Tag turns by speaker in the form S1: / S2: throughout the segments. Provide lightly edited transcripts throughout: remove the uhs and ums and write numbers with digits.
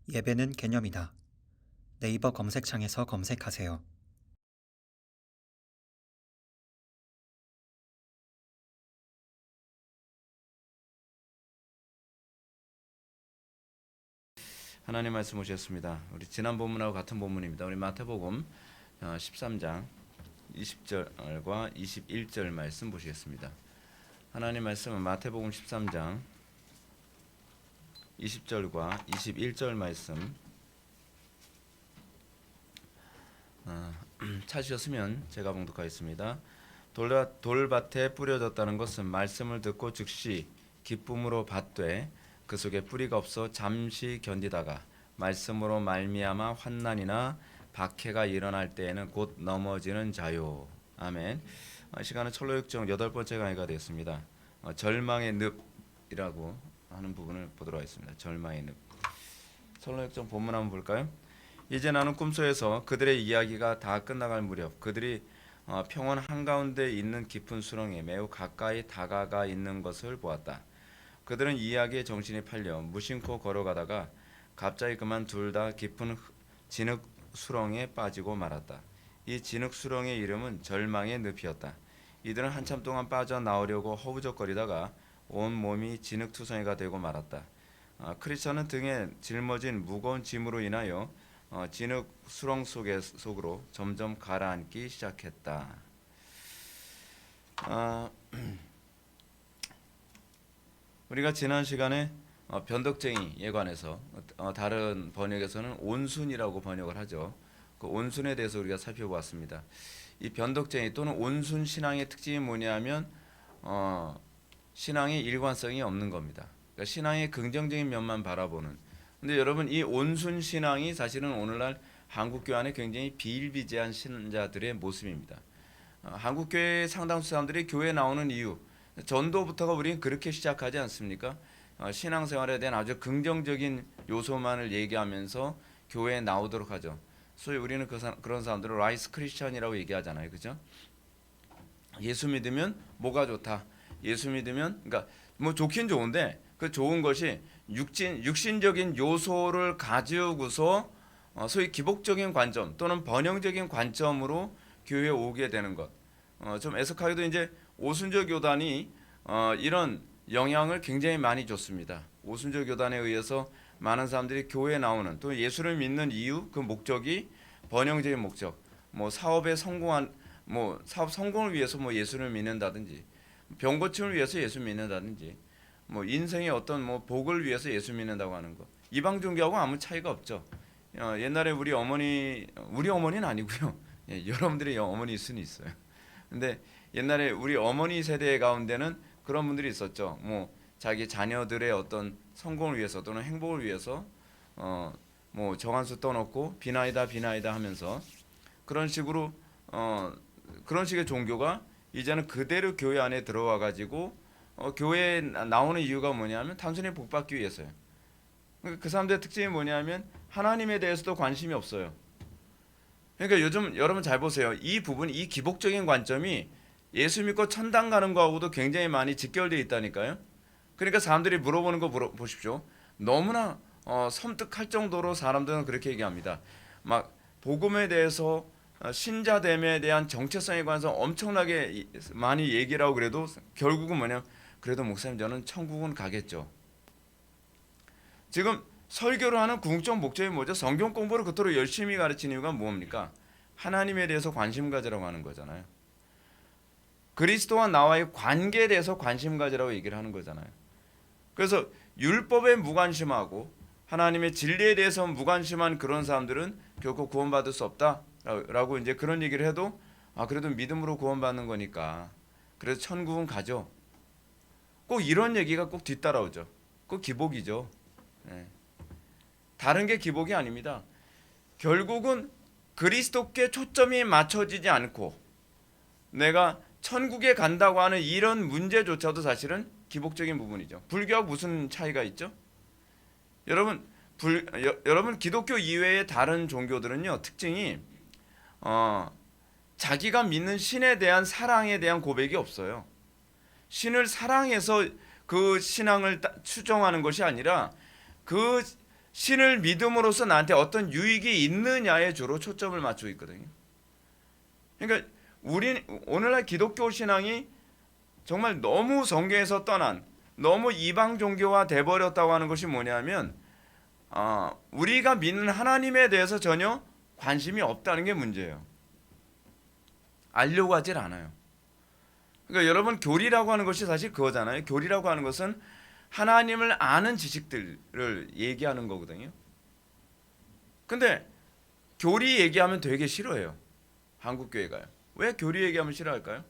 S1: 예배는 개념이다. 네이버 검색창에서 검색하세요.
S2: 하나님 말씀 오셨습니다. 우리 지난 본문하고 같은 본문입니다. 우리 마태복음 13장 20절과 21절 말씀 보시겠습니다. 하나님 말씀은 마태복음 13장 20절과 21절 말씀 찾으셨으면 제가 봉독하겠습니다. 돌밭에 뿌려졌다는 것은 말씀을 듣고 즉시 기쁨으로 받되 그 속에 뿌리가 없어 잠시 견디다가 말씀으로 말미암아 환난이나 박해가 일어날 때에는 곧 넘어지는 자요. 아멘. 시간은 철로역정 8번째 강의가 되었습니다. 절망의 늪이라고 하는 부분을 보도록 하겠습니다. 절망의 늪. 철로역정 본문 한번 볼까요? 이제 나는 꿈속에서 그들의 이야기가 다 끝나갈 무렵 그들이 평원 한가운데 있는 깊은 수렁에 매우 가까이 다가가 있는 것을 보았다. 그들은 이야기에 정신이 팔려 무심코 걸어가다가 갑자기 그만 둘 다 깊은 진흙 수렁에 빠지고 말았다. 이 진흙 수렁의 이름은 절망의 늪이었다. 이들은 한참 동안 빠져나오려고 허우적거리다가 온 몸이 진흙투성이가 되고 말았다. 크리스천은 등에 짊어진 무거운 짐으로 인하여 진흙 수렁 속으로 점점 가라앉기 시작했다. 우리가 지난 시간에 변덕쟁이에 관해서 다른 번역에서는 온순이라고 번역을 하죠. 그 온순에 대해서 우리가 살펴보았습니다. 이 변덕쟁이 또는 온순 신앙의 특징이 뭐냐면 신앙의 일관성이 없는 겁니다. 그러니까 신앙의 긍정적인 면만 바라보는. 근데 여러분 이 온순 신앙이 사실은 오늘날 한국교회 안에 굉장히 비일비재한 신자들의 모습입니다. 한국교회 상당수 사람들이 교회에 나오는 이유 전도부터가 우리는 그렇게 시작하지 않습니까? 신앙생활에 대한 아주 긍정적인 요소만을 얘기하면서 교회에 나오도록 하죠. 소위 우리는 그런 사람들을 라이스 크리스천이라고 얘기하잖아요. 그죠? 예수 믿으면 뭐가 좋다. 예수 믿으면 그러니까 뭐 좋긴 좋은데 그 좋은 것이 육신적인 요소를 가지고서 소위 기복적인 관점 또는 번영적인 관점으로 교회에 오게 되는 것. 좀 애석하게도 이제 오순절 교단이 이런 영향을 굉장히 많이 줬습니다. 오순절 교단에 의해서 많은 사람들이 교회에 나오는 또 예수를 믿는 이유 그 목적이 번영적인 목적, 뭐 사업에 성공한 뭐 사업 성공을 위해서 뭐 예수를 믿는다든지 병 고침을 위해서 예수 믿는다든지 뭐 인생의 어떤 뭐 복을 위해서 예수 믿는다고 하는 거 이방 종교하고 아무 차이가 없죠. 옛날에 우리 어머니는 아니고요. 예, 여러분들의 어머니 수는 있어요. 근데 옛날에 우리 어머니 세대 가운데는 그런 분들이 있었죠. 뭐 자기 자녀들의 어떤 성공을 위해서 또는 행복을 위해서 뭐 정한수 떠놓고 비나이다 하면서 그런 식으로 그런 식의 종교가 이제는 그대로 교회 안에 들어와 가지고 교회에 나오는 이유가 뭐냐면 단순히 복받기 위해서요. 그 사람들의 특징이 뭐냐면 하나님에 대해서도 관심이 없어요. 그러니까 요즘 여러분 잘 보세요. 이 부분, 이 기복적인 관점이 예수 믿고 천당 가는 거하고도 굉장히 많이 직결되어 있다니까요. 그러니까 사람들이 물어보는 거 보십시오. 너무나 섬뜩할 정도로 사람들은 그렇게 얘기합니다. 막 복음에 대해서 신자됨에 대한 정체성에 관해서 엄청나게 많이 얘기를 하고 그래도 결국은 뭐냐? 그래도 목사님 저는 천국은 가겠죠. 지금 설교를 하는 궁극적 목적이 뭐죠? 성경 공부를 그토록 열심히 가르치는 이유가 뭡니까? 하나님에 대해서 관심 가지라고 하는 거잖아요. 그리스도와 나와의 관계에 대해서 관심 가지라고 얘기를 하는 거잖아요. 그래서 율법에 무관심하고 하나님의 진리에 대해서 무관심한 그런 사람들은 결코 구원받을 수 없다라고 이제 그런 얘기를 해도 그래도 믿음으로 구원받는 거니까 그래서 천국은 가죠. 꼭 이런 얘기가 꼭 뒤따라오죠. 꼭 기복이죠. 네. 다른 게 기복이 아닙니다. 결국은 그리스도께 초점이 맞춰지지 않고 내가 천국에 간다고 하는 이런 문제조차도 사실은 기복적인 부분이죠. 불교하고 무슨 차이가 있죠? 여러분 기독교 이외의 다른 종교들은요 특징이 자기가 믿는 신에 대한 사랑에 대한 고백이 없어요. 신을 사랑해서 그 신앙을 추정하는 것이 아니라 그 신을 믿음으로써 나한테 어떤 유익이 있느냐에 주로 초점을 맞추고 있거든요. 그러니까 우리 오늘날 기독교 신앙이 정말 너무 성경에서 떠난, 너무 이방 종교화 돼버렸다고 하는 것이 뭐냐면 우리가 믿는 하나님에 대해서 전혀 관심이 없다는 게 문제예요. 알려고 하질 않아요. 그러니까 여러분, 교리라고 하는 것이 사실 그거잖아요. 교리라고 하는 것은 하나님을 아는 지식들을 얘기하는 거거든요. 근데 교리 얘기하면 되게 싫어해요. 한국 교회가요. 왜 교리 얘기하면 싫어할까요?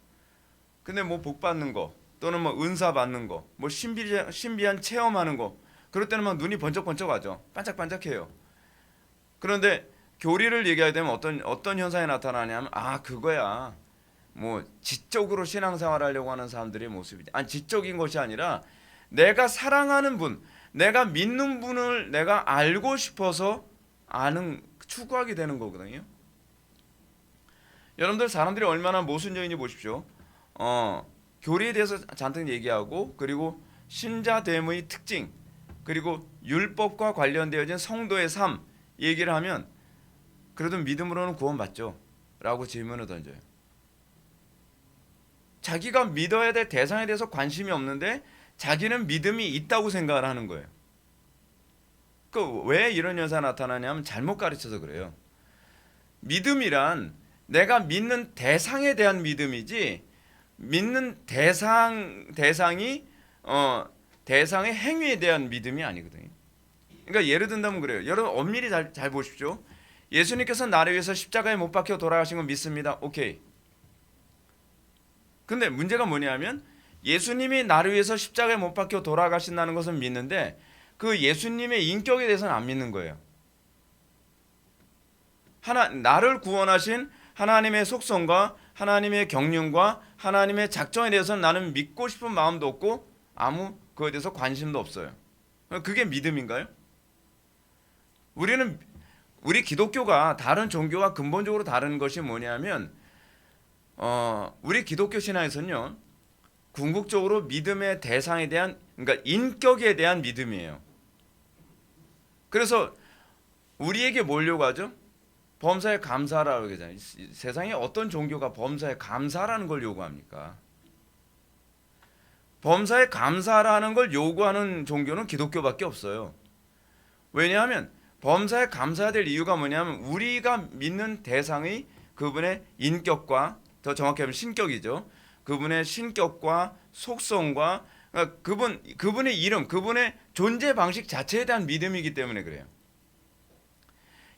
S2: 근데 뭐 복 받는 거, 또는 뭐 은사 받는 거, 뭐 신비한 체험하는 거, 그럴 때는 막 눈이 번쩍번쩍하죠. 반짝반짝해요. 그런데 교리를 얘기하게 되면 어떤 현상이 나타나냐면, 그거야. 뭐 지적으로 신앙생활하려고 하는 사람들의 모습이지. 아니, 지적인 것이 아니라 내가 사랑하는 분, 내가 믿는 분을 내가 알고 싶어서 추구하게 되는 거거든요. 여러분들, 사람들이 얼마나 모순적인지 보십시오. 교리에 대해서 잔뜩 얘기하고, 그리고 신자됨의 특징, 그리고 율법과 관련되어진 성도의 삶 얘기를 하면, 그래도 믿음으로는 구원받죠? 라고 질문을 던져요. 자기가 믿어야 될 대상에 대해서 관심이 없는데 자기는 믿음이 있다고 생각을 하는 거예요. 왜 이런 현상이 나타나냐면 잘못 가르쳐서 그래요. 믿음이란 내가 믿는 대상에 대한 믿음이지, 믿는 대상의 행위에 대한 믿음이 아니거든요. 그러니까 예를 든다면 그래요. 여러분, 엄밀히 잘 보십시오. 예수님께서 나를 위해서 십자가에 못 박혀 돌아가신 건 믿습니다. 오케이. 근데 문제가 뭐냐면, 예수님이 나를 위해서 십자가에 못 박혀 돌아가신다는 것은 믿는데 그 예수님의 인격에 대해서는 안 믿는 거예요. 나를 구원하신 하나님의 속성과 하나님의 경륜과 하나님의 작정에 대해서는 나는 믿고 싶은 마음도 없고 그거에 대해서 관심도 없어요. 그게 믿음인가요? 우리 기독교가 다른 종교와 근본적으로 다른 것이 뭐냐면, 우리 기독교 신앙에서는요, 궁극적으로 믿음의 대상에 대한, 그러니까 인격에 대한 믿음이에요. 그래서 우리에게 뭐려고 하죠? 범사에 감사라고 하잖아요. 세상에 어떤 종교가 범사에 감사라는 걸 요구합니까? 범사에 감사라는 걸 요구하는 종교는 기독교밖에 없어요. 왜냐하면 범사에 감사해야 될 이유가 뭐냐면, 우리가 믿는 대상의 그분의 인격과, 더 정확히 하면 신격이죠. 그분의 신격과 속성과 그분의 이름, 그분의 존재 방식 자체에 대한 믿음이기 때문에 그래요.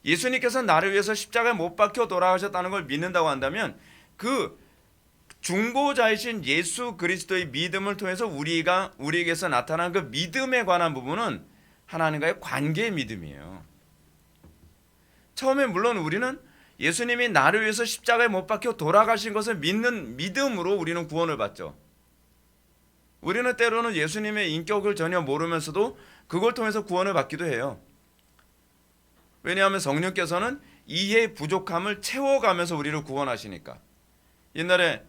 S2: 예수님께서 나를 위해서 십자가에 못 박혀 돌아가셨다는 걸 믿는다고 한다면, 그 중보자이신 예수 그리스도의 믿음을 통해서 우리에게서 나타난 그 믿음에 관한 부분은 하나님과의 관계의 믿음이에요. 처음에 물론 우리는 예수님이 나를 위해서 십자가에 못 박혀 돌아가신 것을 믿는 믿음으로 우리는 구원을 받죠. 우리는 때로는 예수님의 인격을 전혀 모르면서도 그걸 통해서 구원을 받기도 해요. 왜냐하면 성령께서는 이해의 부족함을 채워가면서 우리를 구원하시니까. 옛날에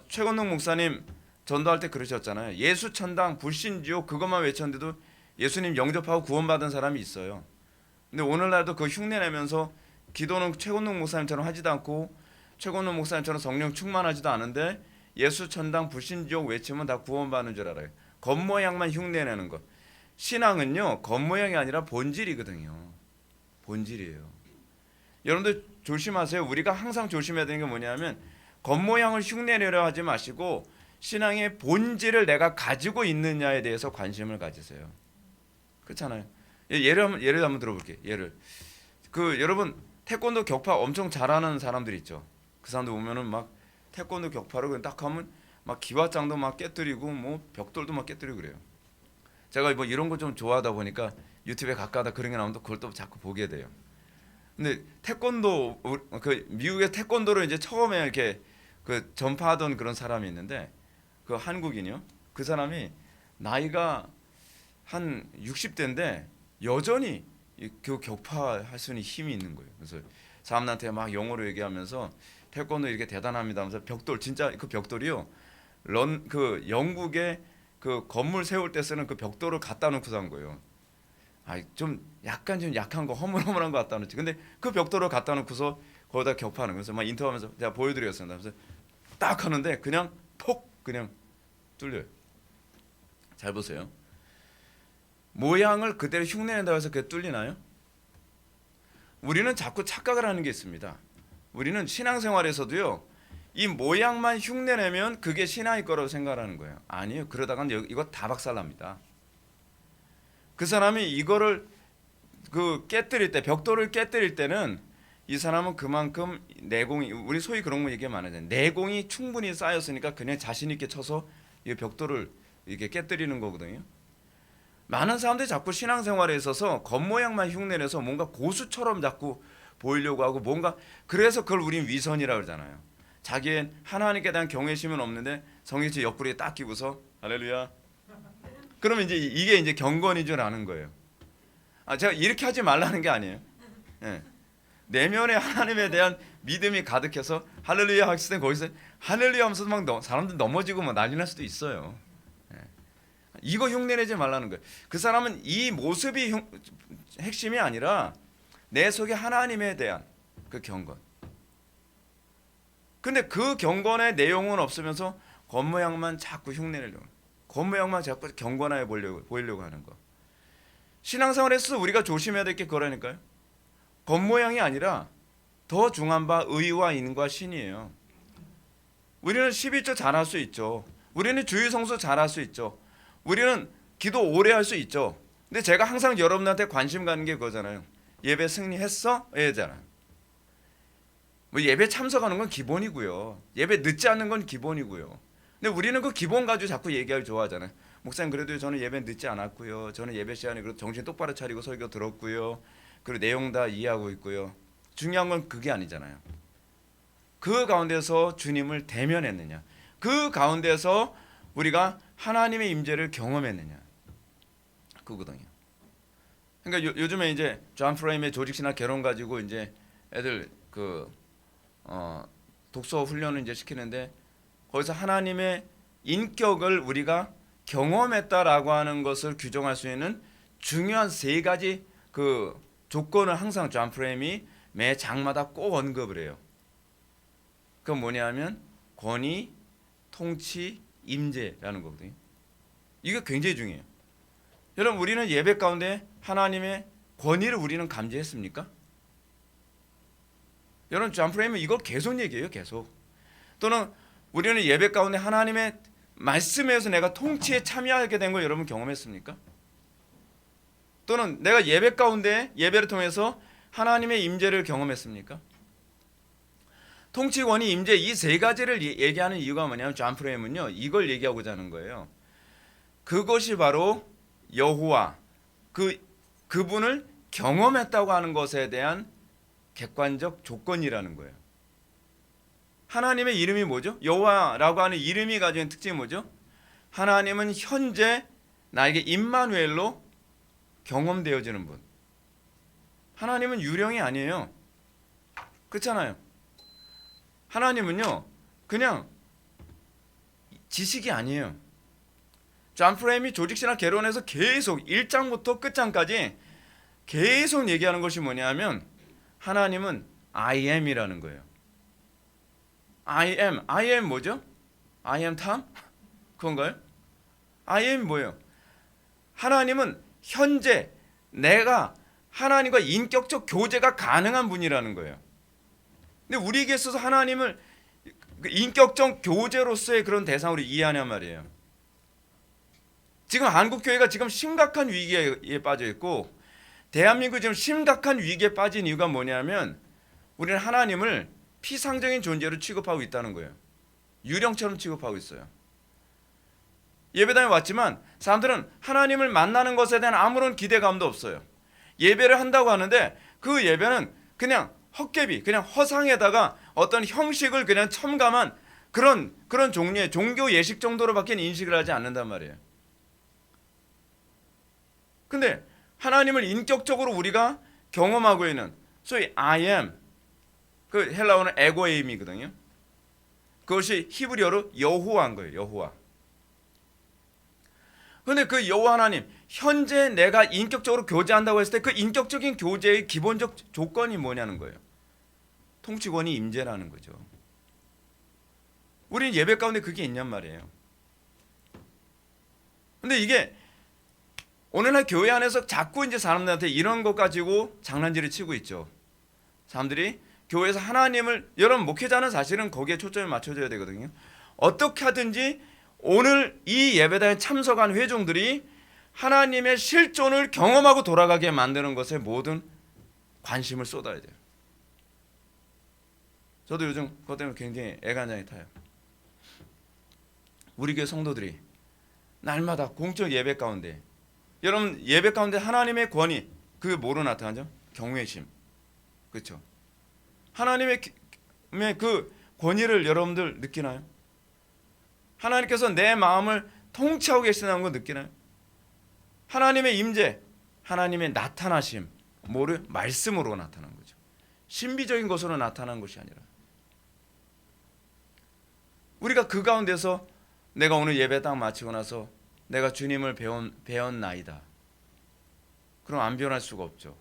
S2: 최건동 목사님 전도할 때 그러셨잖아요. 예수 천당 불신지옥 그것만 외쳤는데도 예수님 영접하고 구원받은 사람이 있어요. 근데 오늘날도 그 흉내내면서 기도는 최건동 목사님처럼 하지도 않고 최건동 목사님처럼 성령 충만하지도 않은데 예수 천당 불신지옥 외치면 다 구원받는 줄 알아요. 겉모양만 흉내내는 것. 신앙은요, 겉모양이 아니라 본질이거든요. 본질이에요. 여러분들 조심하세요. 우리가 항상 조심해야 되는 게 뭐냐면, 겉모양을 흉내내려 하지 마시고 신앙의 본질을 내가 가지고 있느냐에 대해서 관심을 가지세요. 그렇잖아요. 예를 한번 들어볼게요. 여러분 태권도 격파 엄청 잘하는 사람들 있죠. 그 사람들 보면은 막 태권도 격파를 그냥 딱 하면 막 기와장도 막 깨뜨리고 뭐 벽돌도 막 깨뜨리고 그래요. 제가 뭐 이런 거 좀 좋아하다 보니까 유튜브에 가끔가다 그런 게 나오면 그걸 또 자꾸 보게 돼요. 근데 태권도, 그 미국의 태권도를 이제 처음에 이렇게 그 전파하던 그런 사람이 있는데, 그 한국인이요. 그 사람이 나이가 한 60대인데 여전히 그 격파할 수 있는 힘이 있는 거예요. 그래서 사람들한테 막 영어로 얘기하면서 태권도 이렇게 대단합니다 하면서 벽돌, 진짜 그 벽돌이요, 그 영국의 그 건물 세울 때 쓰는 그 벽돌을 갖다 놓고 산 거예요. 좀 약간 좀 약한 거 허물허물한 거 갖다 놓지. 근데 그 벽돌을 갖다 놓고서 거기다 격파하는 거예요. 그래서 막 인터뷰하면서 제가 보여드리겠습니다. 그래서 딱 하는데 그냥 폭 그냥 뚫려요. 잘 보세요. 모양을 그대로 흉내낸다고 해서 그게 뚫리나요? 우리는 자꾸 착각을 하는 게 있습니다. 우리는 신앙생활에서도요, 이 모양만 흉내내면 그게 신앙일 거라고 생각하는 거예요. 아니에요. 그러다가는 이거 다 박살납니다. 그 사람이 이거를 깨뜨릴 때, 벽돌을 깨뜨릴 때는 이 사람은 그만큼 내공이, 우리 소위 그런 거 얘기하면 안 하잖아요. 내공이 충분히 쌓였으니까 그냥 자신 있게 쳐서 이 벽돌을 이렇게 깨뜨리는 거거든요. 많은 사람들이 자꾸 신앙생활에 있어서 겉모양만 흉내내서 뭔가 고수처럼 자꾸 보이려고 하고 뭔가, 그래서 그걸 우린 위선이라고 그러잖아요. 자기의 하나님께 대한 경외심은 없는데 성경책 옆구리에 딱 끼고서 할렐루야. 그러면 이게 이제 경건인 줄 아는 거예요. 제가 이렇게 하지 말라는 게 아니에요. 네. 내면에 하나님에 대한 믿음이 가득해서 할렐루야 했을 때 거기서 할렐루야 하면서 막 사람들 넘어지고 막 난리 날 수도 있어요. 이거 흉내내지 말라는 거예요. 그 사람은 이 모습이 핵심이 아니라 내 속에 하나님에 대한 그 경건. 근데 그 경건의 내용은 없으면서 겉모양만 자꾸 흉내내려고, 겉모양만 자꾸 경건하게 보이려고 하는 거. 신앙생활에서 우리가 조심해야 될 게 그거라니까요. 겉모양이 아니라 더 중요한 바 의와 인과 신이에요. 우리는 11조 잘할 수 있죠. 우리는 주일 성수 잘할 수 있죠. 우리는 기도 오래 할 수 있죠. 근데 제가 항상 여러분한테 관심 가는 게 그거잖아요. 예배 승리했어? 예잖아요. 뭐 예배 참석하는 건 기본이고요. 예배 늦지 않는 건 기본이고요. 근데 우리는 그 기본 가지고 자꾸 얘기하기 좋아하잖아요. 목사님 그래도 저는 예배 늦지 않았고요. 저는 예배 시간에 그래도 정신 똑바로 차리고 설교 들었고요. 그리고 내용 다 이해하고 있고요. 중요한 건 그게 아니잖아요. 그 가운데서 주님을 대면했느냐. 그 가운데서 우리가 하나님의 임재를 경험했느냐. 그거거든요. 그러니까 요즘에 이제 존 프레임의 조직신학 개론 가지고 이제 애들 독서 훈련을 이제 시키는데 거기서 하나님의 인격을 우리가 경험했다라고 하는 것을 규정할 수 있는 중요한 세 가지 그 조건을 항상 존 프레임이 매 장마다 꼭 언급을 해요. 그건 뭐냐면 권위, 통치, 임재라는 거거든요. 이게 굉장히 중요해요. 여러분 우리는 예배 가운데 하나님의 권위를 우리는 감지했습니까? 여러분 존 프레임은 이걸 계속 얘기해요. 계속. 또는 우리는 예배 가운데 하나님의 말씀에서 내가 통치에 참여하게 된 걸 여러분 경험했습니까? 또는 내가 예배 가운데 예배를 통해서 하나님의 임재를 경험했습니까? 통치, 권위, 임재 이 세 가지를 얘기하는 이유가 뭐냐면 존 프레임은요 이걸 얘기하고자 하는 거예요. 그것이 바로 여호와 그분을 경험했다고 하는 것에 대한 객관적 조건이라는 거예요. 하나님의 이름이 뭐죠? 여호와라고 하는 이름이 가지고 있는 특징이 뭐죠? 하나님은 현재 나에게 임마누엘로 경험되어지는 분. 하나님은 유령이 아니에요. 그렇잖아요. 하나님은요 그냥 지식이 아니에요. 존 프레임이 조직신학 개론에서 계속 1장부터 끝장까지 계속 얘기하는 것이 뭐냐면 하나님은 I am이라는 거예요. I am 뭐죠? I am Tom? 그건가요? I am 뭐예요? 하나님은 현재 내가 하나님과 인격적 교제가 가능한 분이라는 거예요. 근데 우리에게 있어서 하나님을 인격적 교제로서의 그런 대상으로 이해하냐 말이에요. 지금 한국교회가 지금 심각한 위기에 빠져 있고 대한민국이 지금 심각한 위기에 빠진 이유가 뭐냐면 우리는 하나님을 피상적인 존재로 취급하고 있다는 거예요. 유령처럼 취급하고 있어요. 예배당에 왔지만 사람들은 하나님을 만나는 것에 대한 아무런 기대감도 없어요. 예배를 한다고 하는데 그 예배는 그냥 헛개비, 그냥 허상에다가 어떤 형식을 그냥 첨가한 그런 종류의 종교 예식 정도로밖에 인식을 하지 않는단 말이에요. 근데 하나님을 인격적으로 우리가 경험하고 있는 소위 I am, 그 헬라어는 에고에임이거든요. 그것이 히브리어로 여호와인 거예요. 여호와. 근데 그 여호와 하나님 현재 내가 인격적으로 교제한다고 했을 때 그 인격적인 교제의 기본적 조건이 뭐냐는 거예요. 통치권이 임재라는 거죠. 우리는 예배 가운데 그게 있냔 말이에요. 근데 이게 오늘날 교회 안에서 자꾸 이제 사람들한테 이런 것 가지고 장난질을 치고 있죠. 사람들이 교회에서 하나님을, 여러분 목회자는 사실은 거기에 초점을 맞춰줘야 되거든요. 어떻게 하든지 오늘 이 예배당에 참석한 회중들이 하나님의 실존을 경험하고 돌아가게 만드는 것에 모든 관심을 쏟아야 돼요. 저도 요즘 그것 때문에 굉장히 애간장이 타요. 우리 교회 성도들이 날마다 공적 예배 가운데, 여러분 예배 가운데 하나님의 권위, 그게 뭐로 나타나죠? 경외심. 그렇죠? 하나님의 그 권위를 여러분들 느끼나요? 하나님께서 내 마음을 통치하고 계시다는 거 느끼나요? 하나님의 임재, 하나님의 나타나심, 뭐를? 말씀으로 나타난 거죠. 신비적인 것으로 나타난 것이 아니라, 우리가 그 가운데서 내가 오늘 예배 딱 마치고 나서 내가 주님을 배웠나이다. 그럼 안 변할 수가 없죠.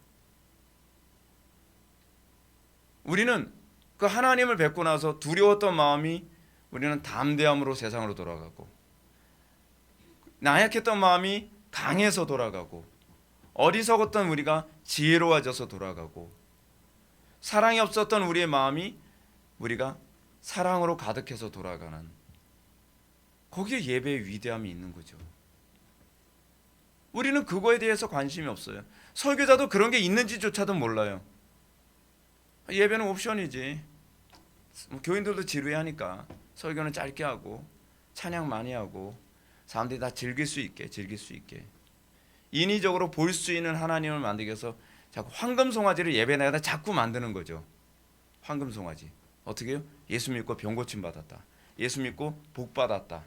S2: 우리는 그 하나님을 뵙고 나서 두려웠던 마음이 우리는 담대함으로 세상으로 돌아가고, 나약했던 마음이 강해서 돌아가고, 어리석었던 우리가 지혜로워져서 돌아가고, 사랑이 없었던 우리의 마음이 우리가 사랑으로 가득해서 돌아가는, 거기에 예배의 위대함이 있는 거죠. 우리는 그거에 대해서 관심이 없어요. 설교자도 그런 게 있는지조차도 몰라요. 예배는 옵션이지. 교인들도 지루해하니까 설교는 짧게 하고 찬양 많이 하고 사람들이 다 즐길 수 있게 인위적으로 볼 수 있는 하나님을 만들기 위해서 자꾸 황금송아지를 예배당에다 자꾸 만드는 거죠. 황금송아지. 어떻게 해요? 예수 믿고 병 고침 받았다, 예수 믿고 복 받았다.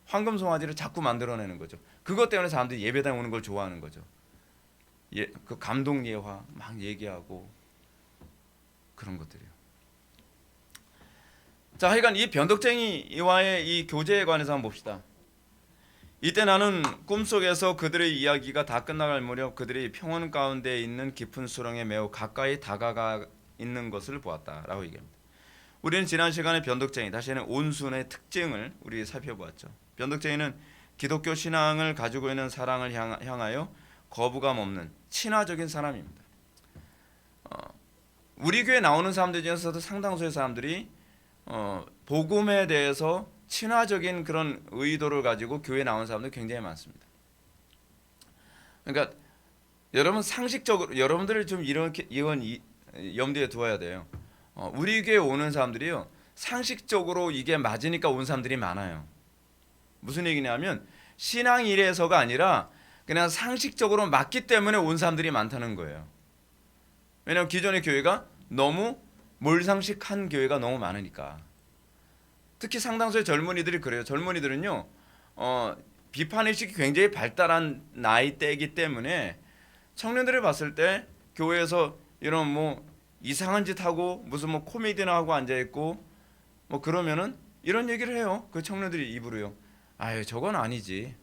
S2: 황금송아지를 자꾸 만들어내는 거죠. 그것 때문에 사람들이 예배당에 오는 걸 좋아하는 거죠. 그 감동 예화 막 얘기하고 그런 것들이요. 자, 하여간 이 변덕쟁이와의 이 교제에 관해서 한번 봅시다. 이때 나는 꿈속에서 그들의 이야기가 다 끝나갈 무렵 그들이 평원 가운데 있는 깊은 수렁에 매우 가까이 다가가 있는 것을 보았다라고 얘기합니다. 우리는 지난 시간에 변덕쟁이, 다시는 온순의 특징을 우리 살펴보았죠. 변덕쟁이는 기독교 신앙을 가지고 있는 사랑을 향하여 거부감 없는 친화적인 사람입니다. 우리 교회 나오는 사람들 중에서도 상당수의 사람들이 복음에 대해서 친화적인 그런 의도를 가지고 교회에 나온 사람들 굉장히 많습니다. 그러니까 여러분 상식적으로 여러분들을 좀 이렇게 이건 염두에 두어야 돼요. 우리 교회 오는 사람들이요, 상식적으로 이게 맞으니까 온 사람들이 많아요. 무슨 얘기냐면 신앙 일에서가 아니라 그냥 상식적으로 맞기 때문에 온 사람들이 많다는 거예요. 왜냐하면 기존의 교회가 너무 몰상식한 교회가 너무 많으니까. 특히 상당수의 젊은이들이 그래요. 젊은이들은요, 비판의식이 굉장히 발달한 나이대이기 때문에 청년들을 봤을 때 교회에서 이런 뭐 이상한 짓 하고 무슨 뭐 코미디나 하고 앉아 있고 뭐 그러면은 이런 얘기를 해요. 그 청년들이 입으로요. 아유, 저건 아니지.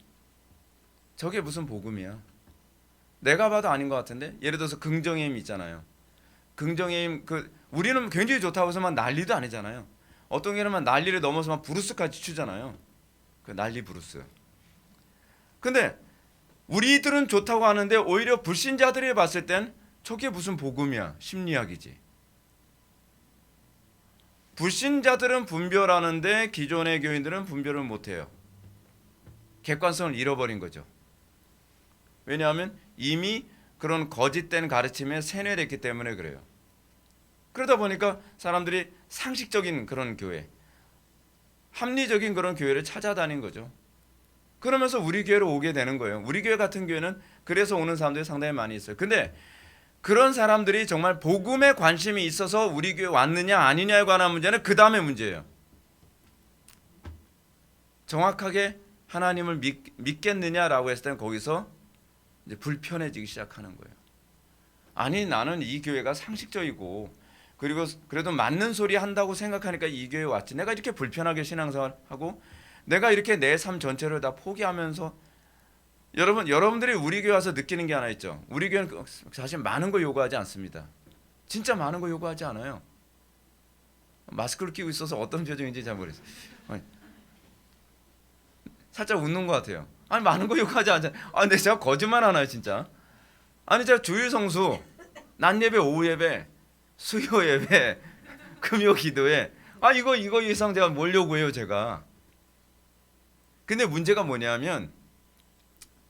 S2: 저게 무슨 복음이야. 내가 봐도 아닌 것 같은데. 예를 들어서 긍정의 힘 있잖아요. 긍정의 힘, 우리는 굉장히 좋다고 해서만 난리도 아니잖아요. 어떤 경우는 난리를 넘어서만 브루스까지 추잖아요. 그 난리 브루스. 근데 우리들은 좋다고 하는데 오히려 불신자들이 봤을 땐 저게 무슨 복음이야, 심리학이지. 불신자들은 분별하는데 기존의 교인들은 분별을 못해요. 객관성을 잃어버린 거죠. 왜냐하면 이미 그런 거짓된 가르침에 세뇌됐기 때문에 그래요. 그러다 보니까 사람들이 상식적인 그런 교회, 합리적인 그런 교회를 찾아다닌 거죠. 그러면서 우리 교회로 오게 되는 거예요. 우리 교회 같은 교회는 그래서 오는 사람들이 상당히 많이 있어요. 근데 그런 사람들이 정말 복음에 관심이 있어서 우리 교회 왔느냐 아니냐에 관한 문제는 그 다음의 문제예요. 정확하게 하나님을 믿겠느냐라고 했을 때는 거기서 이제 불편해지기 시작하는 거예요. 아니, 나는 이 교회가 상식적이고 그리고 그래도 맞는 소리 한다고 생각하니까 이 교회에 왔지. 내가 이렇게 불편하게 신앙생활하고 내가 이렇게 내 삶 전체를 다 포기하면서 여러분들이 우리 교회 와서 느끼는 게 하나 있죠. 우리 교회는 사실 많은 거 요구하지 않습니다. 진짜 많은 거 요구하지 않아요. 마스크를 끼고 있어서 어떤 표정인지 잘 모르겠어요. 살짝 웃는 것 같아요. 아니 많은 거 요구하지 않잖아요. 근데 제가 거짓말 하나요 진짜? 아니 제가 주일 성수, 낮 예배, 오후 예배, 수요 예배, 금요 기도에 이거 이상 제가 뭘 요구해요 제가. 근데 문제가 뭐냐면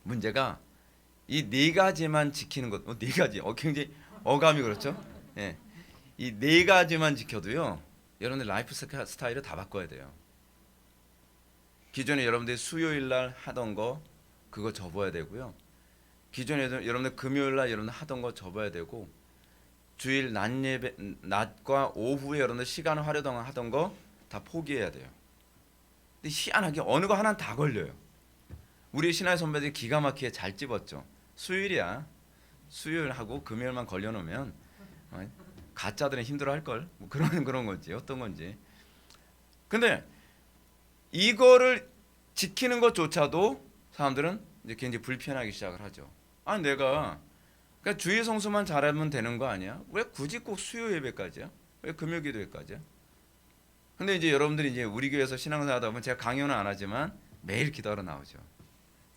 S2: 문제가 이 네 가지만 지키는 것, 네 가지, 굉장히 어감이 그렇죠? 예, 이 네 가지만 지켜도요, 여러분들 라이프 스타일을 다 바꿔야 돼요. 기존에 여러분들이 수요일 날 하던 거 그거 접어야 되고요. 기존에 여러분들 금요일 날 여러분들 하던 거 접어야 되고, 주일 낮 예배 낮과 오후에 여러분들 시간을 활용하던 하던 거 다 포기해야 돼요. 근데 희한하게 어느 거 하나는 다 걸려요. 우리 신화의 선배들이 기가 막히게 잘 집었죠. 수요일이야. 수요일하고 금요일만 걸려놓으면 가짜들은 힘들어할 걸. 뭐 그런 건지 어떤 건지. 근데 이거를 지키는 것조차도 사람들은 이제 굉장히 불편하기 시작을 하죠. 내가 그러니까 주일 성수만 잘하면 되는 거 아니야? 왜 굳이 꼭 수요 예배까지야? 왜 금요 기도회까지야? 근데 이제 여러분들이 이제 우리 교회에서 신앙생활 하다 보면 제가 강요는 안 하지만 매일 기도하러 나오죠.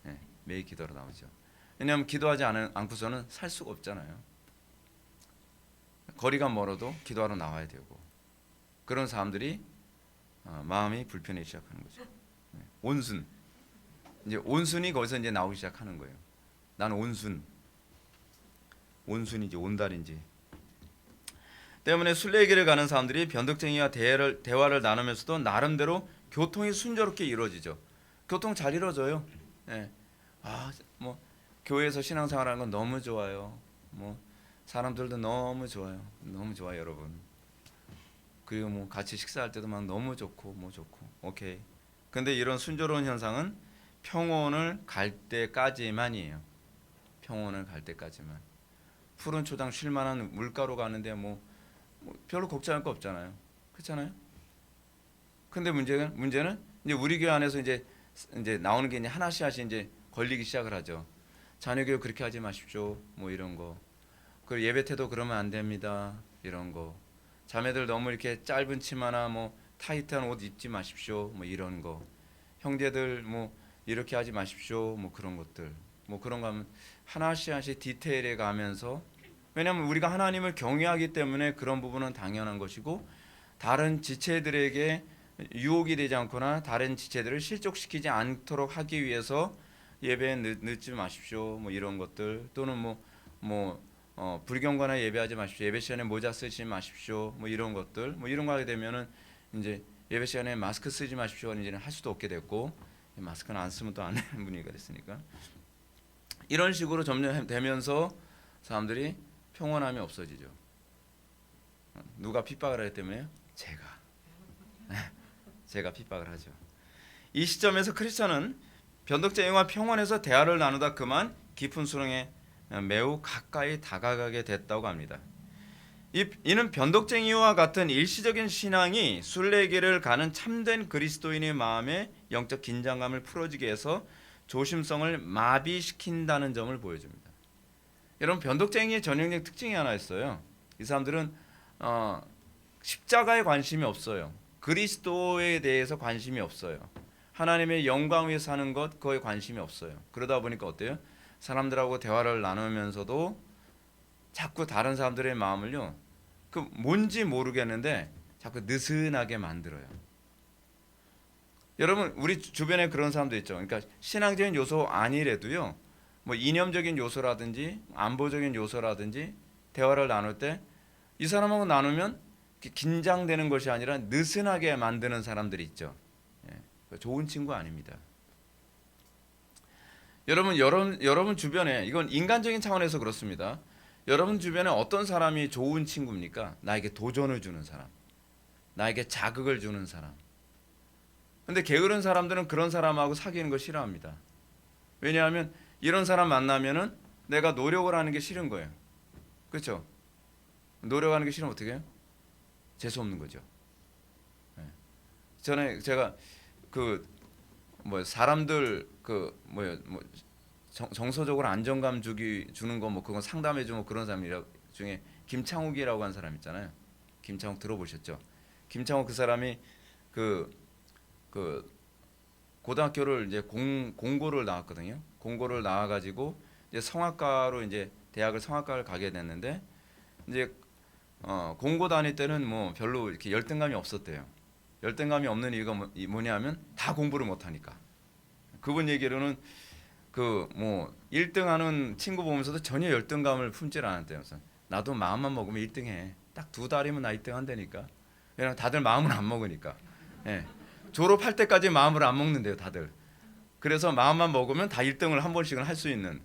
S2: 네, 매일 기도하러 나오죠. 왜냐하면 기도하지 않고서는 살 수가 없잖아요. 거리가 멀어도 기도하러 나와야 되고, 그런 사람들이 마음이 불편해지기 시작하는 거죠. 네, 온순. 이제 온순이 거기서 이제 나오기 시작하는 거예요. 나는 온순인지 온달인지. 때문에 순례길을 가는 사람들이 변덕쟁이와 대화를 나누면서도 나름대로 교통이 순조롭게 이루어지죠. 교통 잘 이루어져요. 네. 뭐 교회에서 신앙생활하는 건 너무 좋아요. 뭐 사람들도 너무 좋아요. 너무 좋아요, 여러분. 그리고 뭐 같이 식사할 때도 막 너무 좋고 뭐 좋고. 오케이. 근데 이런 순조로운 현상은 평원을 갈 때까지만이에요. 평원을 갈 때까지만. 푸른 초장 쉴만한 물가로 가는데 뭐 별로 걱정할 거 없잖아요. 그렇잖아요. 근데 문제는 이제 우리 교회 안에서 이제 나오는 게 이제 하나씩 이제 걸리기 시작을 하죠. 자녀 교육 그렇게 하지 마십시오. 뭐 이런 거. 그 예배 태도 그러면 안 됩니다. 이런 거. 자매들 너무 이렇게 짧은 치마나 뭐 타이트한 옷 입지 마십시오. 뭐 이런 거. 형제들 뭐 이렇게 하지 마십시오. 뭐 그런 것들. 뭐 그런 거 하면 하나씩 디테일에 가면서, 왜냐하면 우리가 하나님을 경외하기 때문에 그런 부분은 당연한 것이고, 다른 지체들에게 유혹이 되지 않거나 다른 지체들을 실족시키지 않도록 하기 위해서 예배에 늦지 마십시오. 뭐 이런 것들, 또는 불경건에 예배하지 마십시오. 예배 시간에 모자 쓰지 마십시오. 뭐 이런 것들, 뭐 이런 거 하게 되면은 이제 예배 시간에 마스크 쓰지 마십시오. 이제는 할 수도 없게 됐고, 마스크는 안 쓰면 또 안 되는 분위기가 됐으니까, 이런 식으로 점점 되면서 사람들이 평온함이 없어지죠. 누가 핍박을 하기 때문에요? 제가 핍박을 하죠. 이 시점에서 크리스천은 변덕쟁이와 평온에서 대화를 나누다 그만 깊은 수렁에 매우 가까이 다가가게 됐다고 합니다. 이는 변덕쟁이와 같은 일시적인 신앙이 순례길을 가는 참된 그리스도인의 마음에 영적 긴장감을 풀어주게 해서 조심성을 마비시킨다는 점을 보여줍니다. 여러분, 변덕쟁이의 전형적 특징이 하나 있어요. 이 사람들은 십자가에 관심이 없어요. 그리스도에 대해서 관심이 없어요. 하나님의 영광 위에 사는 것, 그거에 관심이 없어요. 그러다 보니까 어때요? 사람들하고 대화를 나누면서도 자꾸 다른 사람들의 마음을요, 그 뭔지 모르겠는데 자꾸 느슨하게 만들어요. 여러분, 우리 주변에 그런 사람도 있죠. 그러니까 신앙적인 요소 아니래도요, 뭐 이념적인 요소라든지 안보적인 요소라든지 대화를 나눌 때 이 사람하고 나누면 긴장되는 것이 아니라 느슨하게 만드는 사람들이 있죠. 좋은 친구 아닙니다. 여러분 주변에, 이건 인간적인 차원에서 그렇습니다. 여러분 주변에 어떤 사람이 좋은 친구입니까? 나에게 도전을 주는 사람, 나에게 자극을 주는 사람. 근데 게으른 사람들은 그런 사람하고 사귀는 거 싫어합니다. 왜냐하면 이런 사람 만나면은 내가 노력을 하는 게 싫은 거예요. 그렇죠? 노력하는 게 싫으면 어떻게 해요? 재수 없는 거죠. 전에 제가 사람들 정서적으로 안정감 주는 거 뭐 그건 상담해 주고 그런 사람 중에 김창욱이라고 한 사람 있잖아요. 김창욱 들어보셨죠? 김창욱 그 사람이 그 고등학교를 이제 공고를 나왔거든요. 공고를 나와가지고 이제 성악가로 이제 대학을 성악가를 가게 됐는데 이제 공고 다닐 때는 뭐 별로 이렇게 열등감이 없었대요. 열등감이 없는 이유가 뭐냐면 다 공부를 못하니까. 그분 얘기로는 그 뭐 1등하는 친구 보면서도 전혀 열등감을 품질 않았대요. 그래서 나도 마음만 먹으면 1등해. 딱 2달이면 나 1등 한다니까. 왜냐면 다들 마음을 안 먹으니까. 예. 졸업할 때까지 마음을 안 먹는데요, 다들. 그래서 마음만 먹으면 다 1등을 한 번씩은 할 수 있는.